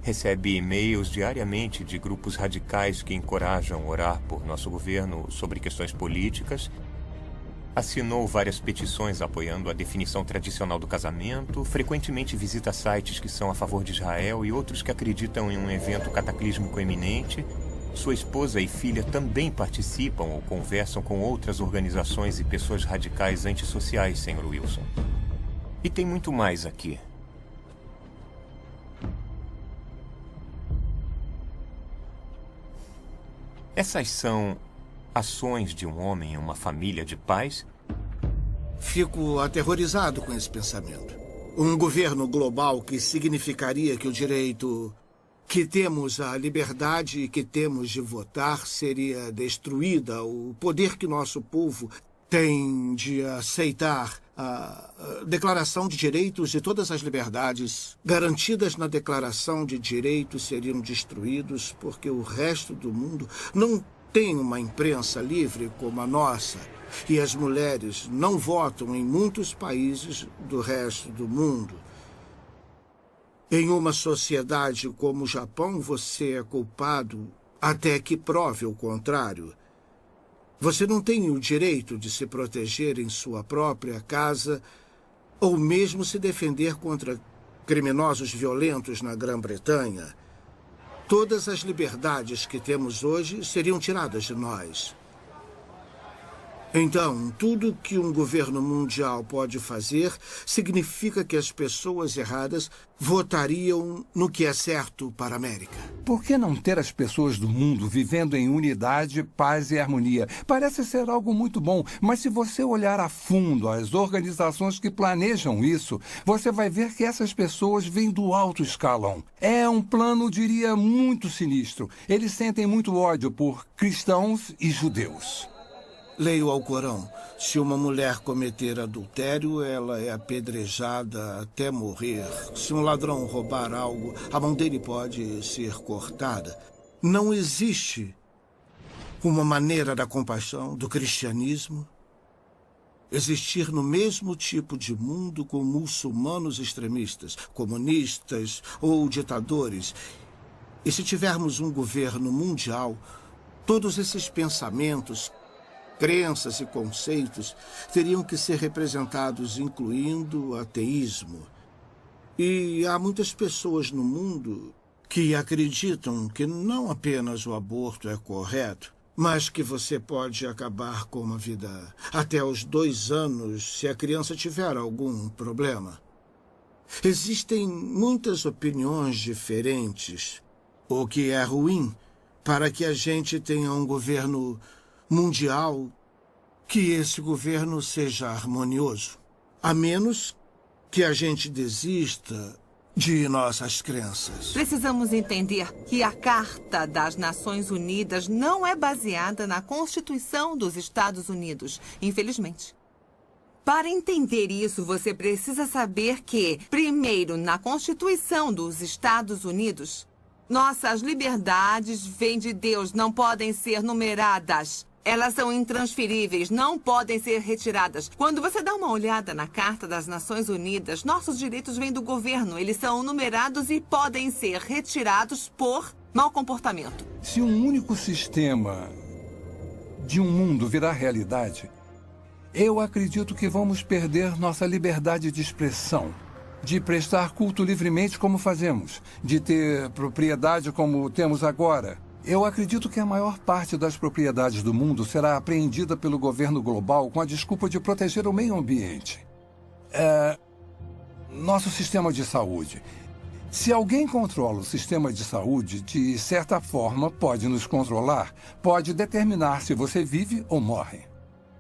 recebe e-mails diariamente de grupos radicais que encorajam orar por nosso governo sobre questões políticas, assinou várias petições apoiando a definição tradicional do casamento, frequentemente visita sites que são a favor de Israel e outros que acreditam em um evento cataclísmico iminente. Sua esposa e filha também participam ou conversam com outras organizações e pessoas radicais antissociais, Sr. Wilson. E tem muito mais aqui. Essas são ações de um homem em uma família de pais? Fico aterrorizado com esse pensamento. Um governo global que significaria que o direito que temos à liberdade e que temos de votar seria destruída. O poder que nosso povo tem de aceitar a Declaração de Direitos e todas as liberdades garantidas na Declaração de Direitos seriam destruídos porque o resto do mundo não tem uma imprensa livre como a nossa e as mulheres não votam em muitos países do resto do mundo. Em uma sociedade como o Japão, você é culpado até que prove o contrário. Você não tem o direito de se proteger em sua própria casa ou mesmo se defender contra criminosos violentos na Grã-Bretanha. Todas as liberdades que temos hoje seriam tiradas de nós. Então, tudo que um governo mundial pode fazer significa que as pessoas erradas votariam no que é certo para a América. Por que não ter as pessoas do mundo vivendo em unidade, paz e harmonia? Parece ser algo muito bom, mas se você olhar a fundo as organizações que planejam isso, você vai ver que essas pessoas vêm do alto escalão. É um plano, diria, muito sinistro. Eles sentem muito ódio por cristãos e judeus. Leia o Alcorão. Se uma mulher cometer adultério, ela é apedrejada até morrer. Se um ladrão roubar algo, a mão dele pode ser cortada. Não existe uma maneira da compaixão, do cristianismo, existir no mesmo tipo de mundo com muçulmanos extremistas, comunistas ou ditadores. E se tivermos um governo mundial, todos esses pensamentos, crenças e conceitos teriam que ser representados, incluindo o ateísmo. E há muitas pessoas no mundo que acreditam que não apenas o aborto é correto, mas que você pode acabar com uma vida até os 2 anos se a criança tiver algum problema. Existem muitas opiniões diferentes, o que é ruim para que a gente tenha um governo mundial, que esse governo seja harmonioso, a menos que a gente desista de nossas crenças. Precisamos entender que a Carta das Nações Unidas não é baseada na Constituição dos Estados Unidos, infelizmente. Para entender isso, você precisa saber que, primeiro, na Constituição dos Estados Unidos, nossas liberdades vêm de Deus, não podem ser numeradas. Elas são intransferíveis, não podem ser retiradas. Quando você dá uma olhada na Carta das Nações Unidas, nossos direitos vêm do governo. Eles são numerados e podem ser retirados por mau comportamento. Se um único sistema de um mundo virar realidade, eu acredito que vamos perder nossa liberdade de expressão, de prestar culto livremente como fazemos, de ter propriedade como temos agora. Eu acredito que a maior parte das propriedades do mundo será apreendida pelo governo global com a desculpa de proteger o meio ambiente. Nosso sistema de saúde. Se alguém controla o sistema de saúde, de certa forma pode nos controlar, pode determinar se você vive ou morre.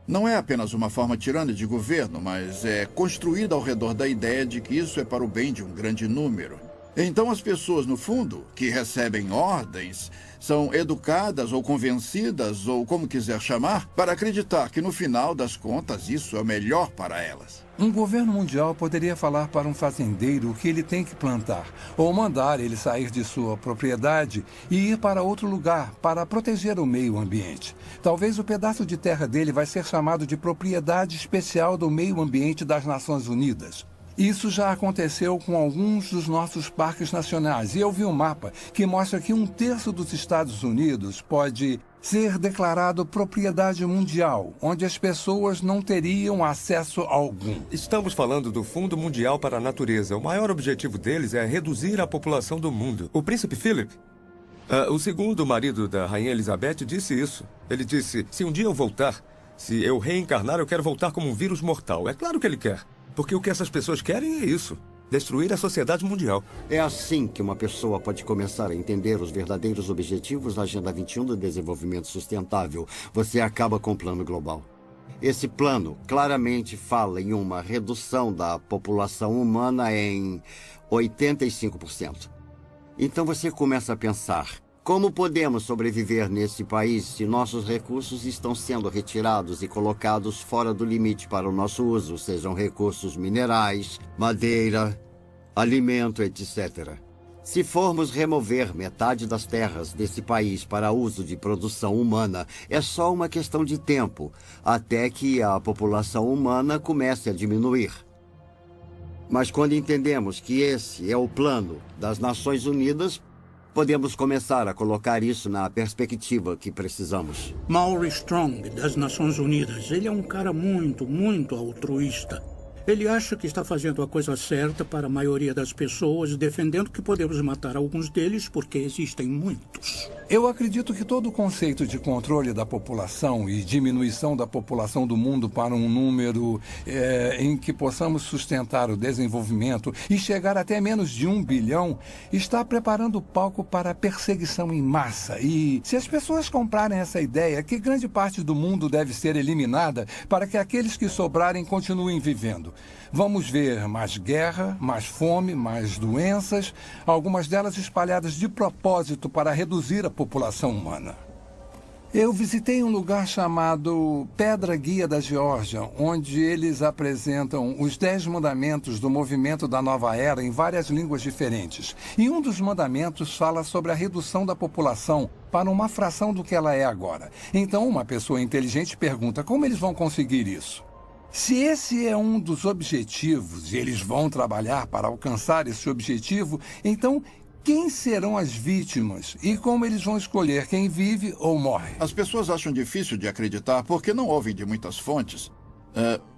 Não é apenas uma forma tirana de governo, mas é construída ao redor da ideia de que isso é para o bem de um grande número. Então as pessoas, no fundo, que recebem ordens, são educadas ou convencidas, ou como quiser chamar, para acreditar que no final das contas isso é o melhor para elas. Um governo mundial poderia falar para um fazendeiro o que ele tem que plantar, ou mandar ele sair de sua propriedade e ir para outro lugar para proteger o meio ambiente. Talvez o pedaço de terra dele vai ser chamado de propriedade especial do meio ambiente das Nações Unidas. Isso já aconteceu com alguns dos nossos parques nacionais. E eu vi um mapa que mostra que 1/3 dos Estados Unidos pode ser declarado propriedade mundial, onde as pessoas não teriam acesso algum. Estamos falando do Fundo Mundial para a Natureza. O maior objetivo deles é reduzir a população do mundo. O príncipe Philip, o segundo marido da rainha Elizabeth, disse isso. Ele disse, se um dia eu voltar, se eu reencarnar, eu quero voltar como um vírus mortal. É claro que ele quer. Porque o que essas pessoas querem é isso. Destruir a sociedade mundial. É assim que uma pessoa pode começar a entender os verdadeiros objetivos da Agenda 21 do Desenvolvimento Sustentável. Você acaba com o plano global. Esse plano claramente fala em uma redução da população humana em 85%. Então você começa a pensar, como podemos sobreviver nesse país se nossos recursos estão sendo retirados e colocados fora do limite para o nosso uso, sejam recursos minerais, madeira, alimento, etc. Se formos remover metade das terras desse país para uso de produção humana, é só uma questão de tempo, até que a população humana comece a diminuir. Mas quando entendemos que esse é o plano das Nações Unidas, podemos começar a colocar isso na perspectiva que precisamos. Maury Strong, das Nações Unidas, ele é um cara muito, muito altruísta. Ele acha que está fazendo a coisa certa para a maioria das pessoas, defendendo que podemos matar alguns deles porque existem muitos. Eu acredito que todo o conceito de controle da população e diminuição da população do mundo para um número em que possamos sustentar o desenvolvimento e chegar até menos de 1 bilhão está preparando o palco para a perseguição em massa. E se as pessoas comprarem essa ideia, que grande parte do mundo deve ser eliminada para que aqueles que sobrarem continuem vivendo. Vamos ver mais guerra, mais fome, mais doenças, algumas delas espalhadas de propósito para reduzir a população humana. Eu visitei um lugar chamado Pedra Guia da Geórgia, onde eles apresentam os 10 mandamentos do movimento da Nova Era em várias línguas diferentes. E um dos mandamentos fala sobre a redução da população para uma fração do que ela é agora. Então, uma pessoa inteligente pergunta como eles vão conseguir isso. Se esse é um dos objetivos e eles vão trabalhar para alcançar esse objetivo, então quem serão as vítimas e como eles vão escolher quem vive ou morre? As pessoas acham difícil de acreditar porque não ouvem de muitas fontes.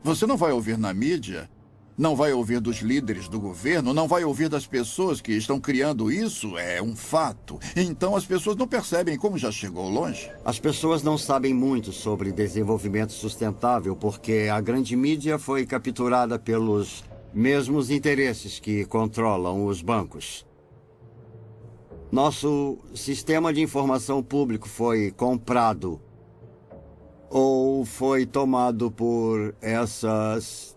Você não vai ouvir na mídia, não vai ouvir dos líderes do governo, não vai ouvir das pessoas que estão criando isso, é um fato. Então as pessoas não percebem como já chegou longe. As pessoas não sabem muito sobre desenvolvimento sustentável porque a grande mídia foi capturada pelos mesmos interesses que controlam os bancos. Nosso sistema de informação público foi comprado ou foi tomado por essas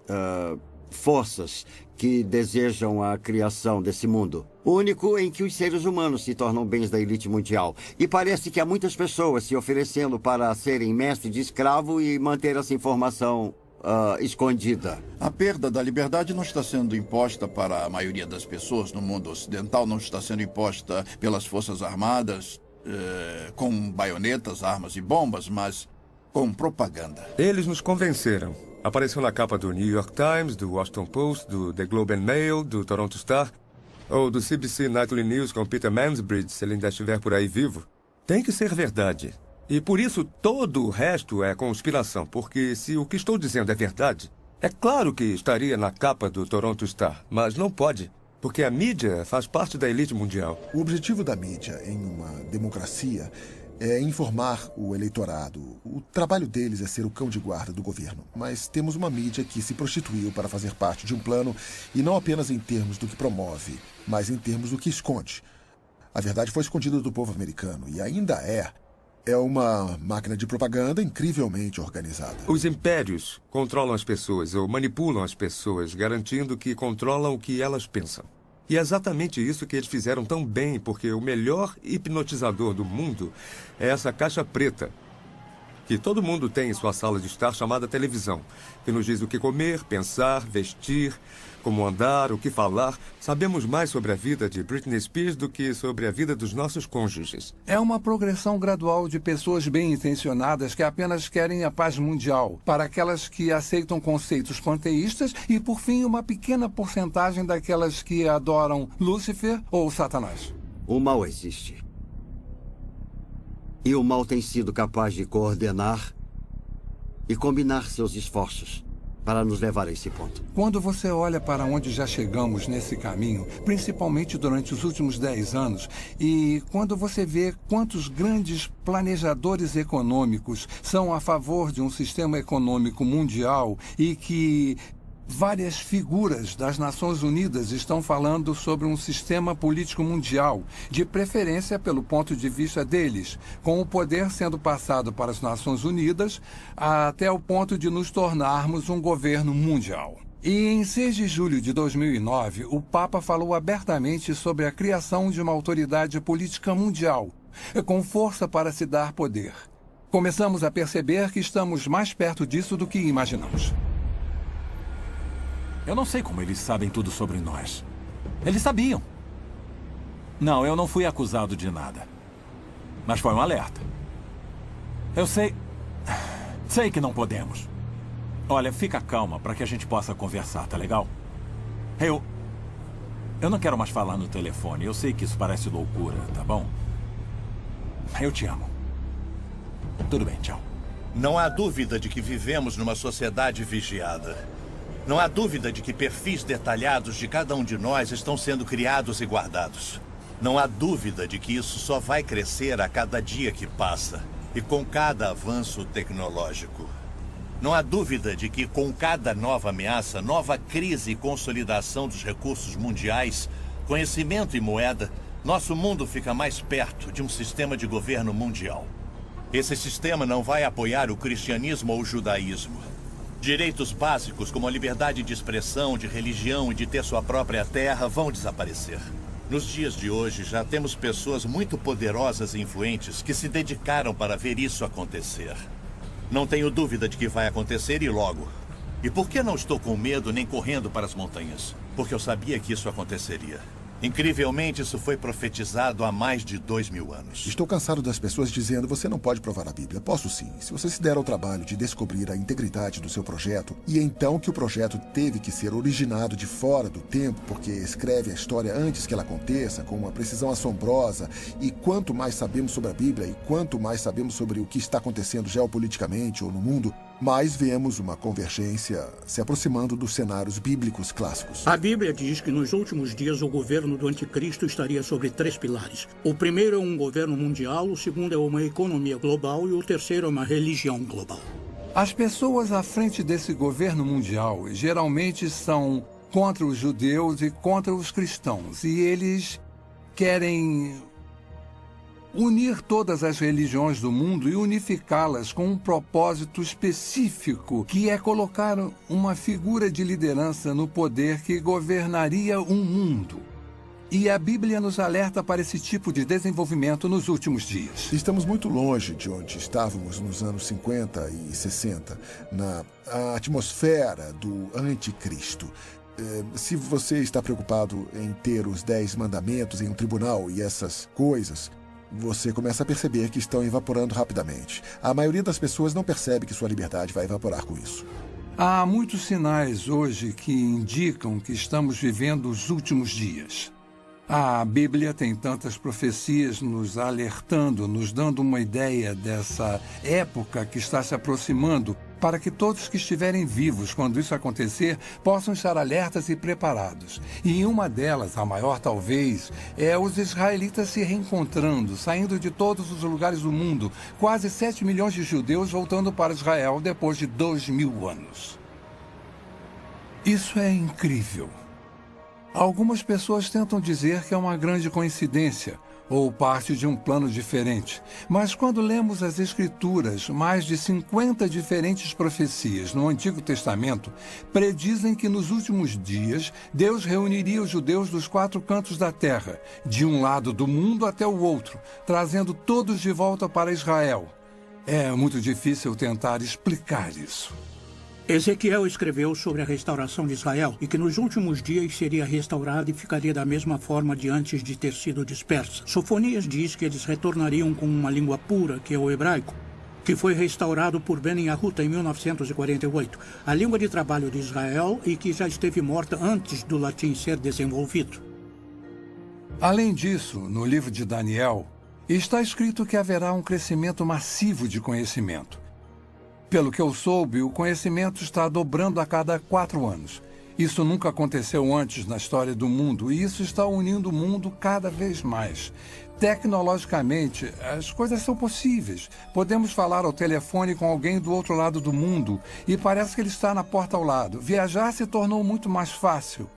forças que desejam a criação desse mundo. Único em que os seres humanos se tornam bens da elite mundial. E parece que há muitas pessoas se oferecendo para serem mestre de escravo e manter essa informação escondida. A perda da liberdade não está sendo imposta para a maioria das pessoas no mundo ocidental, não está sendo imposta pelas Forças Armadas, com baionetas, armas e bombas, mas com propaganda. Eles nos convenceram. Apareceu na capa do New York Times, do Washington Post, do The Globe and Mail, do Toronto Star, ou do CBC Nightly News com Peter Mansbridge, se ele ainda estiver por aí vivo. Tem que ser verdade. E por isso todo o resto é conspiração, porque se o que estou dizendo é verdade, é claro que estaria na capa do Toronto Star, mas não pode, porque a mídia faz parte da elite mundial. O objetivo da mídia em uma democracia é informar o eleitorado. O trabalho deles é ser o cão de guarda do governo. Mas temos uma mídia que se prostituiu para fazer parte de um plano, e não apenas em termos do que promove, mas em termos do que esconde. A verdade foi escondida do povo americano, e ainda é. É uma máquina de propaganda incrivelmente organizada. Os impérios controlam as pessoas ou manipulam as pessoas, garantindo que controlam o que elas pensam. E é exatamente isso que eles fizeram tão bem, porque o melhor hipnotizador do mundo é essa caixa preta, que todo mundo tem em sua sala de estar, chamada televisão, que nos diz o que comer, pensar, vestir, como andar, o que falar. Sabemos mais sobre a vida de Britney Spears do que sobre a vida dos nossos cônjuges. É uma progressão gradual de pessoas bem-intencionadas que apenas querem a paz mundial, para aquelas que aceitam conceitos panteístas e, por fim, uma pequena porcentagem daquelas que adoram Lúcifer ou Satanás. O mal existe. E o mal tem sido capaz de coordenar e combinar seus esforços para nos levar a esse ponto. Quando você olha para onde já chegamos nesse caminho, principalmente durante os últimos 10 anos, e quando você vê quantos grandes planejadores econômicos são a favor de um sistema econômico mundial e que várias figuras das Nações Unidas estão falando sobre um sistema político mundial, de preferência pelo ponto de vista deles, com o poder sendo passado para as Nações Unidas até o ponto de nos tornarmos um governo mundial. E em 6 de julho de 2009, o Papa falou abertamente sobre a criação de uma autoridade política mundial, com força para se dar poder. Começamos a perceber que estamos mais perto disso do que imaginamos. Eu não sei como eles sabem tudo sobre nós. Eles sabiam. Não, eu não fui acusado de nada. Mas foi um alerta. Eu sei... Sei que não podemos. Olha, fica calma para que a gente possa conversar, tá legal? Eu não quero mais falar no telefone. Eu sei que isso parece loucura, tá bom? Eu te amo. Tudo bem, tchau. Não há dúvida de que vivemos numa sociedade vigiada. Não há dúvida de que perfis detalhados de cada um de nós estão sendo criados e guardados. Não há dúvida de que isso só vai crescer a cada dia que passa e com cada avanço tecnológico. Não há dúvida de que com cada nova ameaça, nova crise e consolidação dos recursos mundiais, conhecimento e moeda, nosso mundo fica mais perto de um sistema de governo mundial. Esse sistema não vai apoiar o cristianismo ou o judaísmo. Direitos básicos como a liberdade de expressão, de religião e de ter sua própria terra vão desaparecer. Nos dias de hoje, já temos pessoas muito poderosas e influentes que se dedicaram para ver isso acontecer. Não tenho dúvida de que vai acontecer e logo. E por que não estou com medo nem correndo para as montanhas? Porque eu sabia que isso aconteceria. Incrivelmente, isso foi profetizado há mais de 2000 anos. Estou cansado das pessoas dizendo: você não pode provar a Bíblia. Posso sim, se você se der ao trabalho de descobrir a integridade do seu projeto, e então que o projeto teve que ser originado de fora do tempo, porque escreve a história antes que ela aconteça, com uma precisão assombrosa, e quanto mais sabemos sobre a Bíblia, e quanto mais sabemos sobre o que está acontecendo geopoliticamente ou no mundo, mais vemos uma convergência se aproximando dos cenários bíblicos clássicos. A Bíblia diz que nos últimos dias o governo do anticristo estaria sobre 3 pilares. O primeiro é um governo mundial, o segundo é uma economia global e o terceiro é uma religião global. As pessoas à frente desse governo mundial geralmente são contra os judeus e contra os cristãos, e eles querem unir todas as religiões do mundo e unificá-las com um propósito específico, que é colocar uma figura de liderança no poder que governaria um mundo. E a Bíblia nos alerta para esse tipo de desenvolvimento nos últimos dias. Estamos muito longe de onde estávamos nos anos 50 e 60, na atmosfera do anticristo. Se você está preocupado em ter os 10 mandamentos em um tribunal e essas coisas, você começa a perceber que estão evaporando rapidamente. A maioria das pessoas não percebe que sua liberdade vai evaporar com isso. Há muitos sinais hoje que indicam que estamos vivendo os últimos dias. A Bíblia tem tantas profecias nos alertando, nos dando uma ideia dessa época que está se aproximando, para que todos que estiverem vivos quando isso acontecer possam estar alertas e preparados. E uma delas, a maior talvez, é os israelitas se reencontrando, saindo de todos os lugares do mundo, quase 7 milhões de judeus voltando para Israel depois de 2000 anos. Isso é incrível. Algumas pessoas tentam dizer que é uma grande coincidência ou parte de um plano diferente. Mas quando lemos as Escrituras, mais de 50 diferentes profecias no Antigo Testamento predizem que nos últimos dias Deus reuniria os judeus dos 4 cantos da terra, de um lado do mundo até o outro, trazendo todos de volta para Israel. É muito difícil tentar explicar isso. Ezequiel escreveu sobre a restauração de Israel e que nos últimos dias seria restaurada e ficaria da mesma forma de antes de ter sido dispersa. Sofonias diz que eles retornariam com uma língua pura, que é o hebraico, que foi restaurado por Ben Yahuta em 1948, a língua de trabalho de Israel e que já esteve morta antes do latim ser desenvolvido. Além disso, no livro de Daniel, está escrito que haverá um crescimento massivo de conhecimento. Pelo que eu soube, o conhecimento está dobrando a cada 4 anos. Isso nunca aconteceu antes na história do mundo e isso está unindo o mundo cada vez mais. Tecnologicamente, as coisas são possíveis. Podemos falar ao telefone com alguém do outro lado do mundo e parece que ele está na porta ao lado. Viajar se tornou muito mais fácil.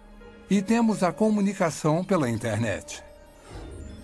E temos a comunicação pela internet.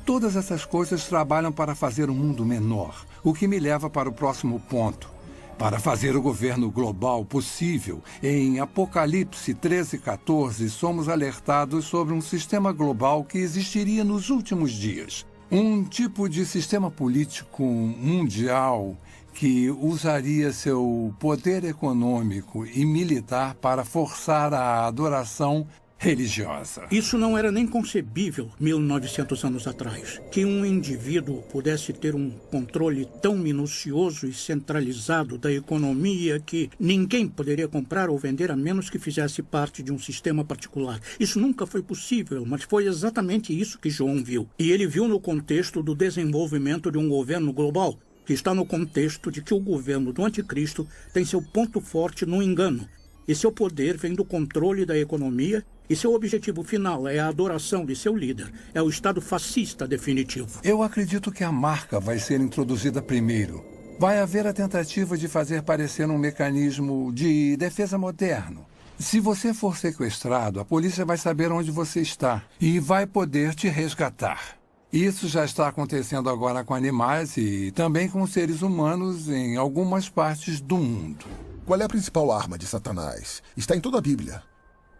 Todas essas coisas trabalham para fazer o mundo menor, o que me leva para o próximo ponto. Para fazer o governo global possível, em Apocalipse 13:14, somos alertados sobre um sistema global que existiria nos últimos dias. Um tipo de sistema político mundial que usaria seu poder econômico e militar para forçar a adoração religiosa. Isso não era nem concebível 1900 anos atrás, que um indivíduo pudesse ter um controle tão minucioso e centralizado da economia que ninguém poderia comprar ou vender a menos que fizesse parte de um sistema particular. Isso nunca foi possível, mas foi exatamente isso que João viu. E ele viu no contexto do desenvolvimento de um governo global, que está no contexto de que o governo do anticristo tem seu ponto forte no engano. E seu poder vem do controle da economia e seu objetivo final é a adoração de seu líder. É o Estado fascista definitivo. Eu acredito que a marca vai ser introduzida primeiro. Vai haver a tentativa de fazer parecer um mecanismo de defesa moderno. Se você for sequestrado, a polícia vai saber onde você está e vai poder te resgatar. Isso já está acontecendo agora com animais e também com seres humanos em algumas partes do mundo. Qual é a principal arma de Satanás? Está em toda a Bíblia.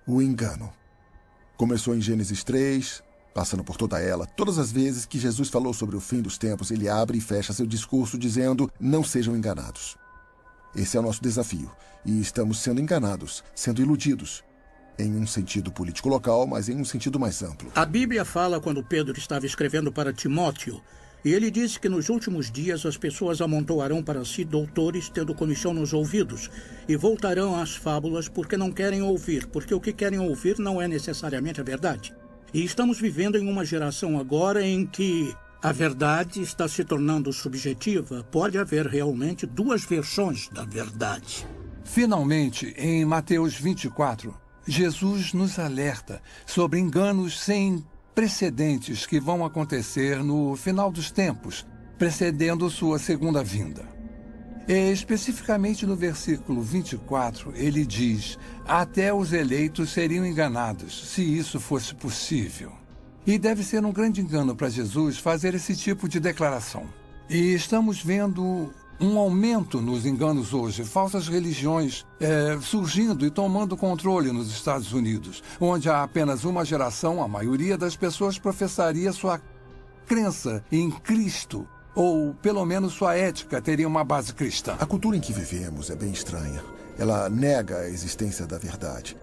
O engano. Começou em Gênesis 3, passando por toda ela. Todas as vezes que Jesus falou sobre o fim dos tempos, ele abre e fecha seu discurso dizendo: não sejam enganados. Esse é o nosso desafio. E estamos sendo enganados, sendo iludidos. Em um sentido político local, mas em um sentido mais amplo. A Bíblia fala quando Pedro estava escrevendo para Timóteo. E ele disse que nos últimos dias as pessoas amontoarão para si doutores, tendo comichão nos ouvidos, e voltarão às fábulas porque não querem ouvir, porque o que querem ouvir não é necessariamente a verdade. E estamos vivendo em uma geração agora em que a verdade está se tornando subjetiva. Pode haver realmente 2 versões da verdade. Finalmente, em Mateus 24, Jesus nos alerta sobre enganos sem precedentes que vão acontecer no final dos tempos, precedendo sua segunda vinda. E, especificamente no versículo 24, ele diz: até os eleitos seriam enganados, se isso fosse possível. E deve ser um grande engano para Jesus fazer esse tipo de declaração. E estamos vendo um aumento nos enganos hoje, falsas religiões surgindo e tomando controle nos Estados Unidos, onde há apenas uma geração, a maioria das pessoas professaria sua crença em Cristo, ou pelo menos sua ética teria uma base cristã. A cultura em que vivemos é bem estranha. Ela nega a existência da verdade.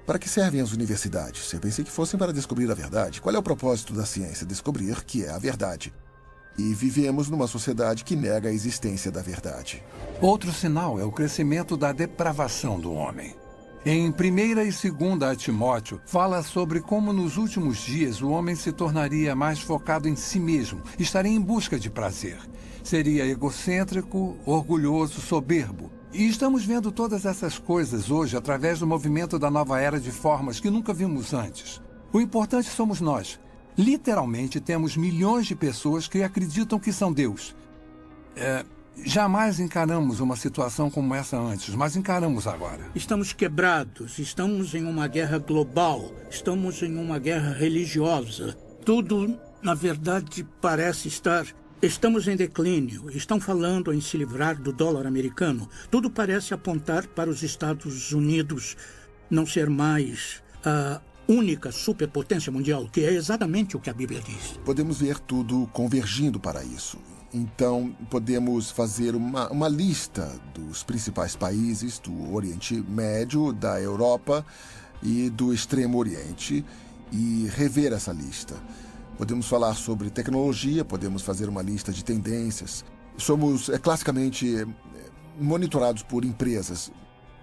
Para que servem as universidades? Eu pensei que fossem para descobrir a verdade. Qual é o propósito da ciência? Descobrir que é a verdade. E vivemos numa sociedade que nega a existência da verdade. Outro sinal é o crescimento da depravação do homem. Em 1ª e 2ª Timóteo, fala sobre como nos últimos dias o homem se tornaria mais focado em si mesmo, estaria em busca de prazer. Seria egocêntrico, orgulhoso, soberbo. E estamos vendo todas essas coisas hoje através do movimento da nova era de formas que nunca vimos antes. O importante somos nós. Literalmente temos milhões de pessoas que acreditam que são Deus. Jamais encaramos uma situação como essa antes, mas encaramos agora. Estamos quebrados, estamos em uma guerra global, estamos em uma guerra religiosa. Tudo, na verdade, parece estar... Estamos em declínio, estão falando em se livrar do dólar americano. Tudo parece apontar para os Estados Unidos não ser mais a única superpotência mundial, que é exatamente o que a Bíblia diz. Podemos ver tudo convergindo para isso. Então, podemos fazer uma lista dos principais países do Oriente Médio, da Europa e do Extremo Oriente e rever essa lista. Podemos falar sobre tecnologia, podemos fazer uma lista de tendências. Somos classicamente monitorados por empresas,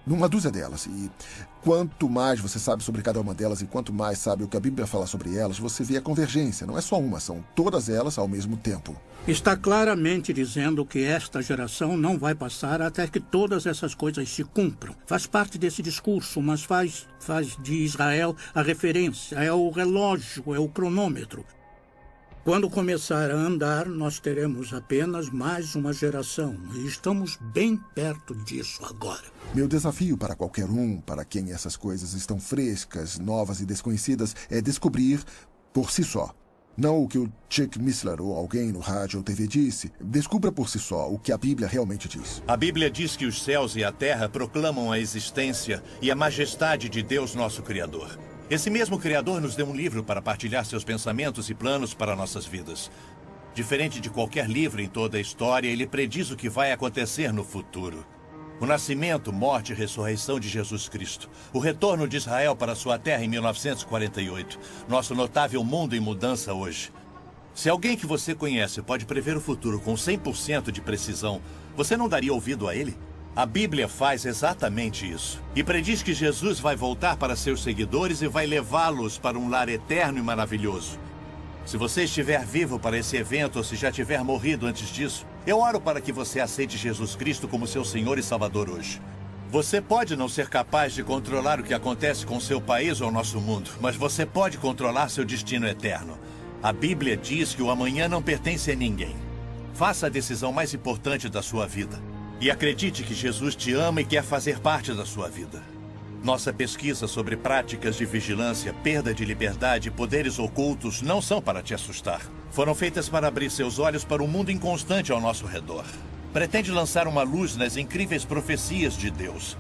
uma dúzia delas. E quanto mais você sabe sobre cada uma delas e quanto mais sabe o que a Bíblia fala sobre elas, você vê a convergência. Não é só uma, são todas elas ao mesmo tempo. Está claramente dizendo que esta geração não vai passar até que todas essas coisas se cumpram. Faz parte desse discurso, mas faz de Israel a referência, é o relógio, é o cronômetro. Quando começar a andar, nós teremos apenas mais uma geração. E estamos bem perto disso agora. Meu desafio para qualquer um, para quem essas coisas estão frescas, novas e desconhecidas, é descobrir por si só. Não o que o Chuck Missler ou alguém no rádio ou TV disse. Descubra por si só o que a Bíblia realmente diz. A Bíblia diz que os céus e a terra proclamam a existência e a majestade de Deus, nosso Criador. Esse mesmo Criador nos deu um livro para partilhar seus pensamentos e planos para nossas vidas. Diferente de qualquer livro em toda a história, ele prediz o que vai acontecer no futuro. O nascimento, morte e ressurreição de Jesus Cristo. O retorno de Israel para sua terra em 1948. Nosso notável mundo em mudança hoje. Se alguém que você conhece pode prever o futuro com 100% de precisão, você não daria ouvido a ele? A Bíblia faz exatamente isso. E prediz que Jesus vai voltar para seus seguidores e vai levá-los para um lar eterno e maravilhoso. Se você estiver vivo para esse evento ou se já tiver morrido antes disso, eu oro para que você aceite Jesus Cristo como seu Senhor e Salvador hoje. Você pode não ser capaz de controlar o que acontece com seu país ou nosso mundo, mas você pode controlar seu destino eterno. A Bíblia diz que o amanhã não pertence a ninguém. Faça a decisão mais importante da sua vida. E acredite que Jesus te ama e quer fazer parte da sua vida. Nossa pesquisa sobre práticas de vigilância, perda de liberdade e poderes ocultos não são para te assustar. Foram feitas para abrir seus olhos para um mundo inconstante ao nosso redor. Pretende lançar uma luz nas incríveis profecias de Deus.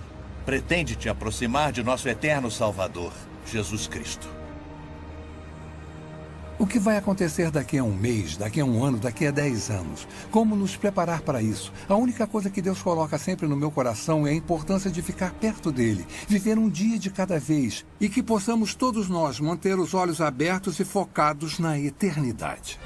Pretende te aproximar de nosso eterno Salvador, Jesus Cristo. O que vai acontecer daqui a um mês, daqui a um ano, daqui a 10 anos? Como nos preparar para isso? A única coisa que Deus coloca sempre no meu coração é a importância de ficar perto dele, viver um dia de cada vez e que possamos todos nós manter os olhos abertos e focados na eternidade.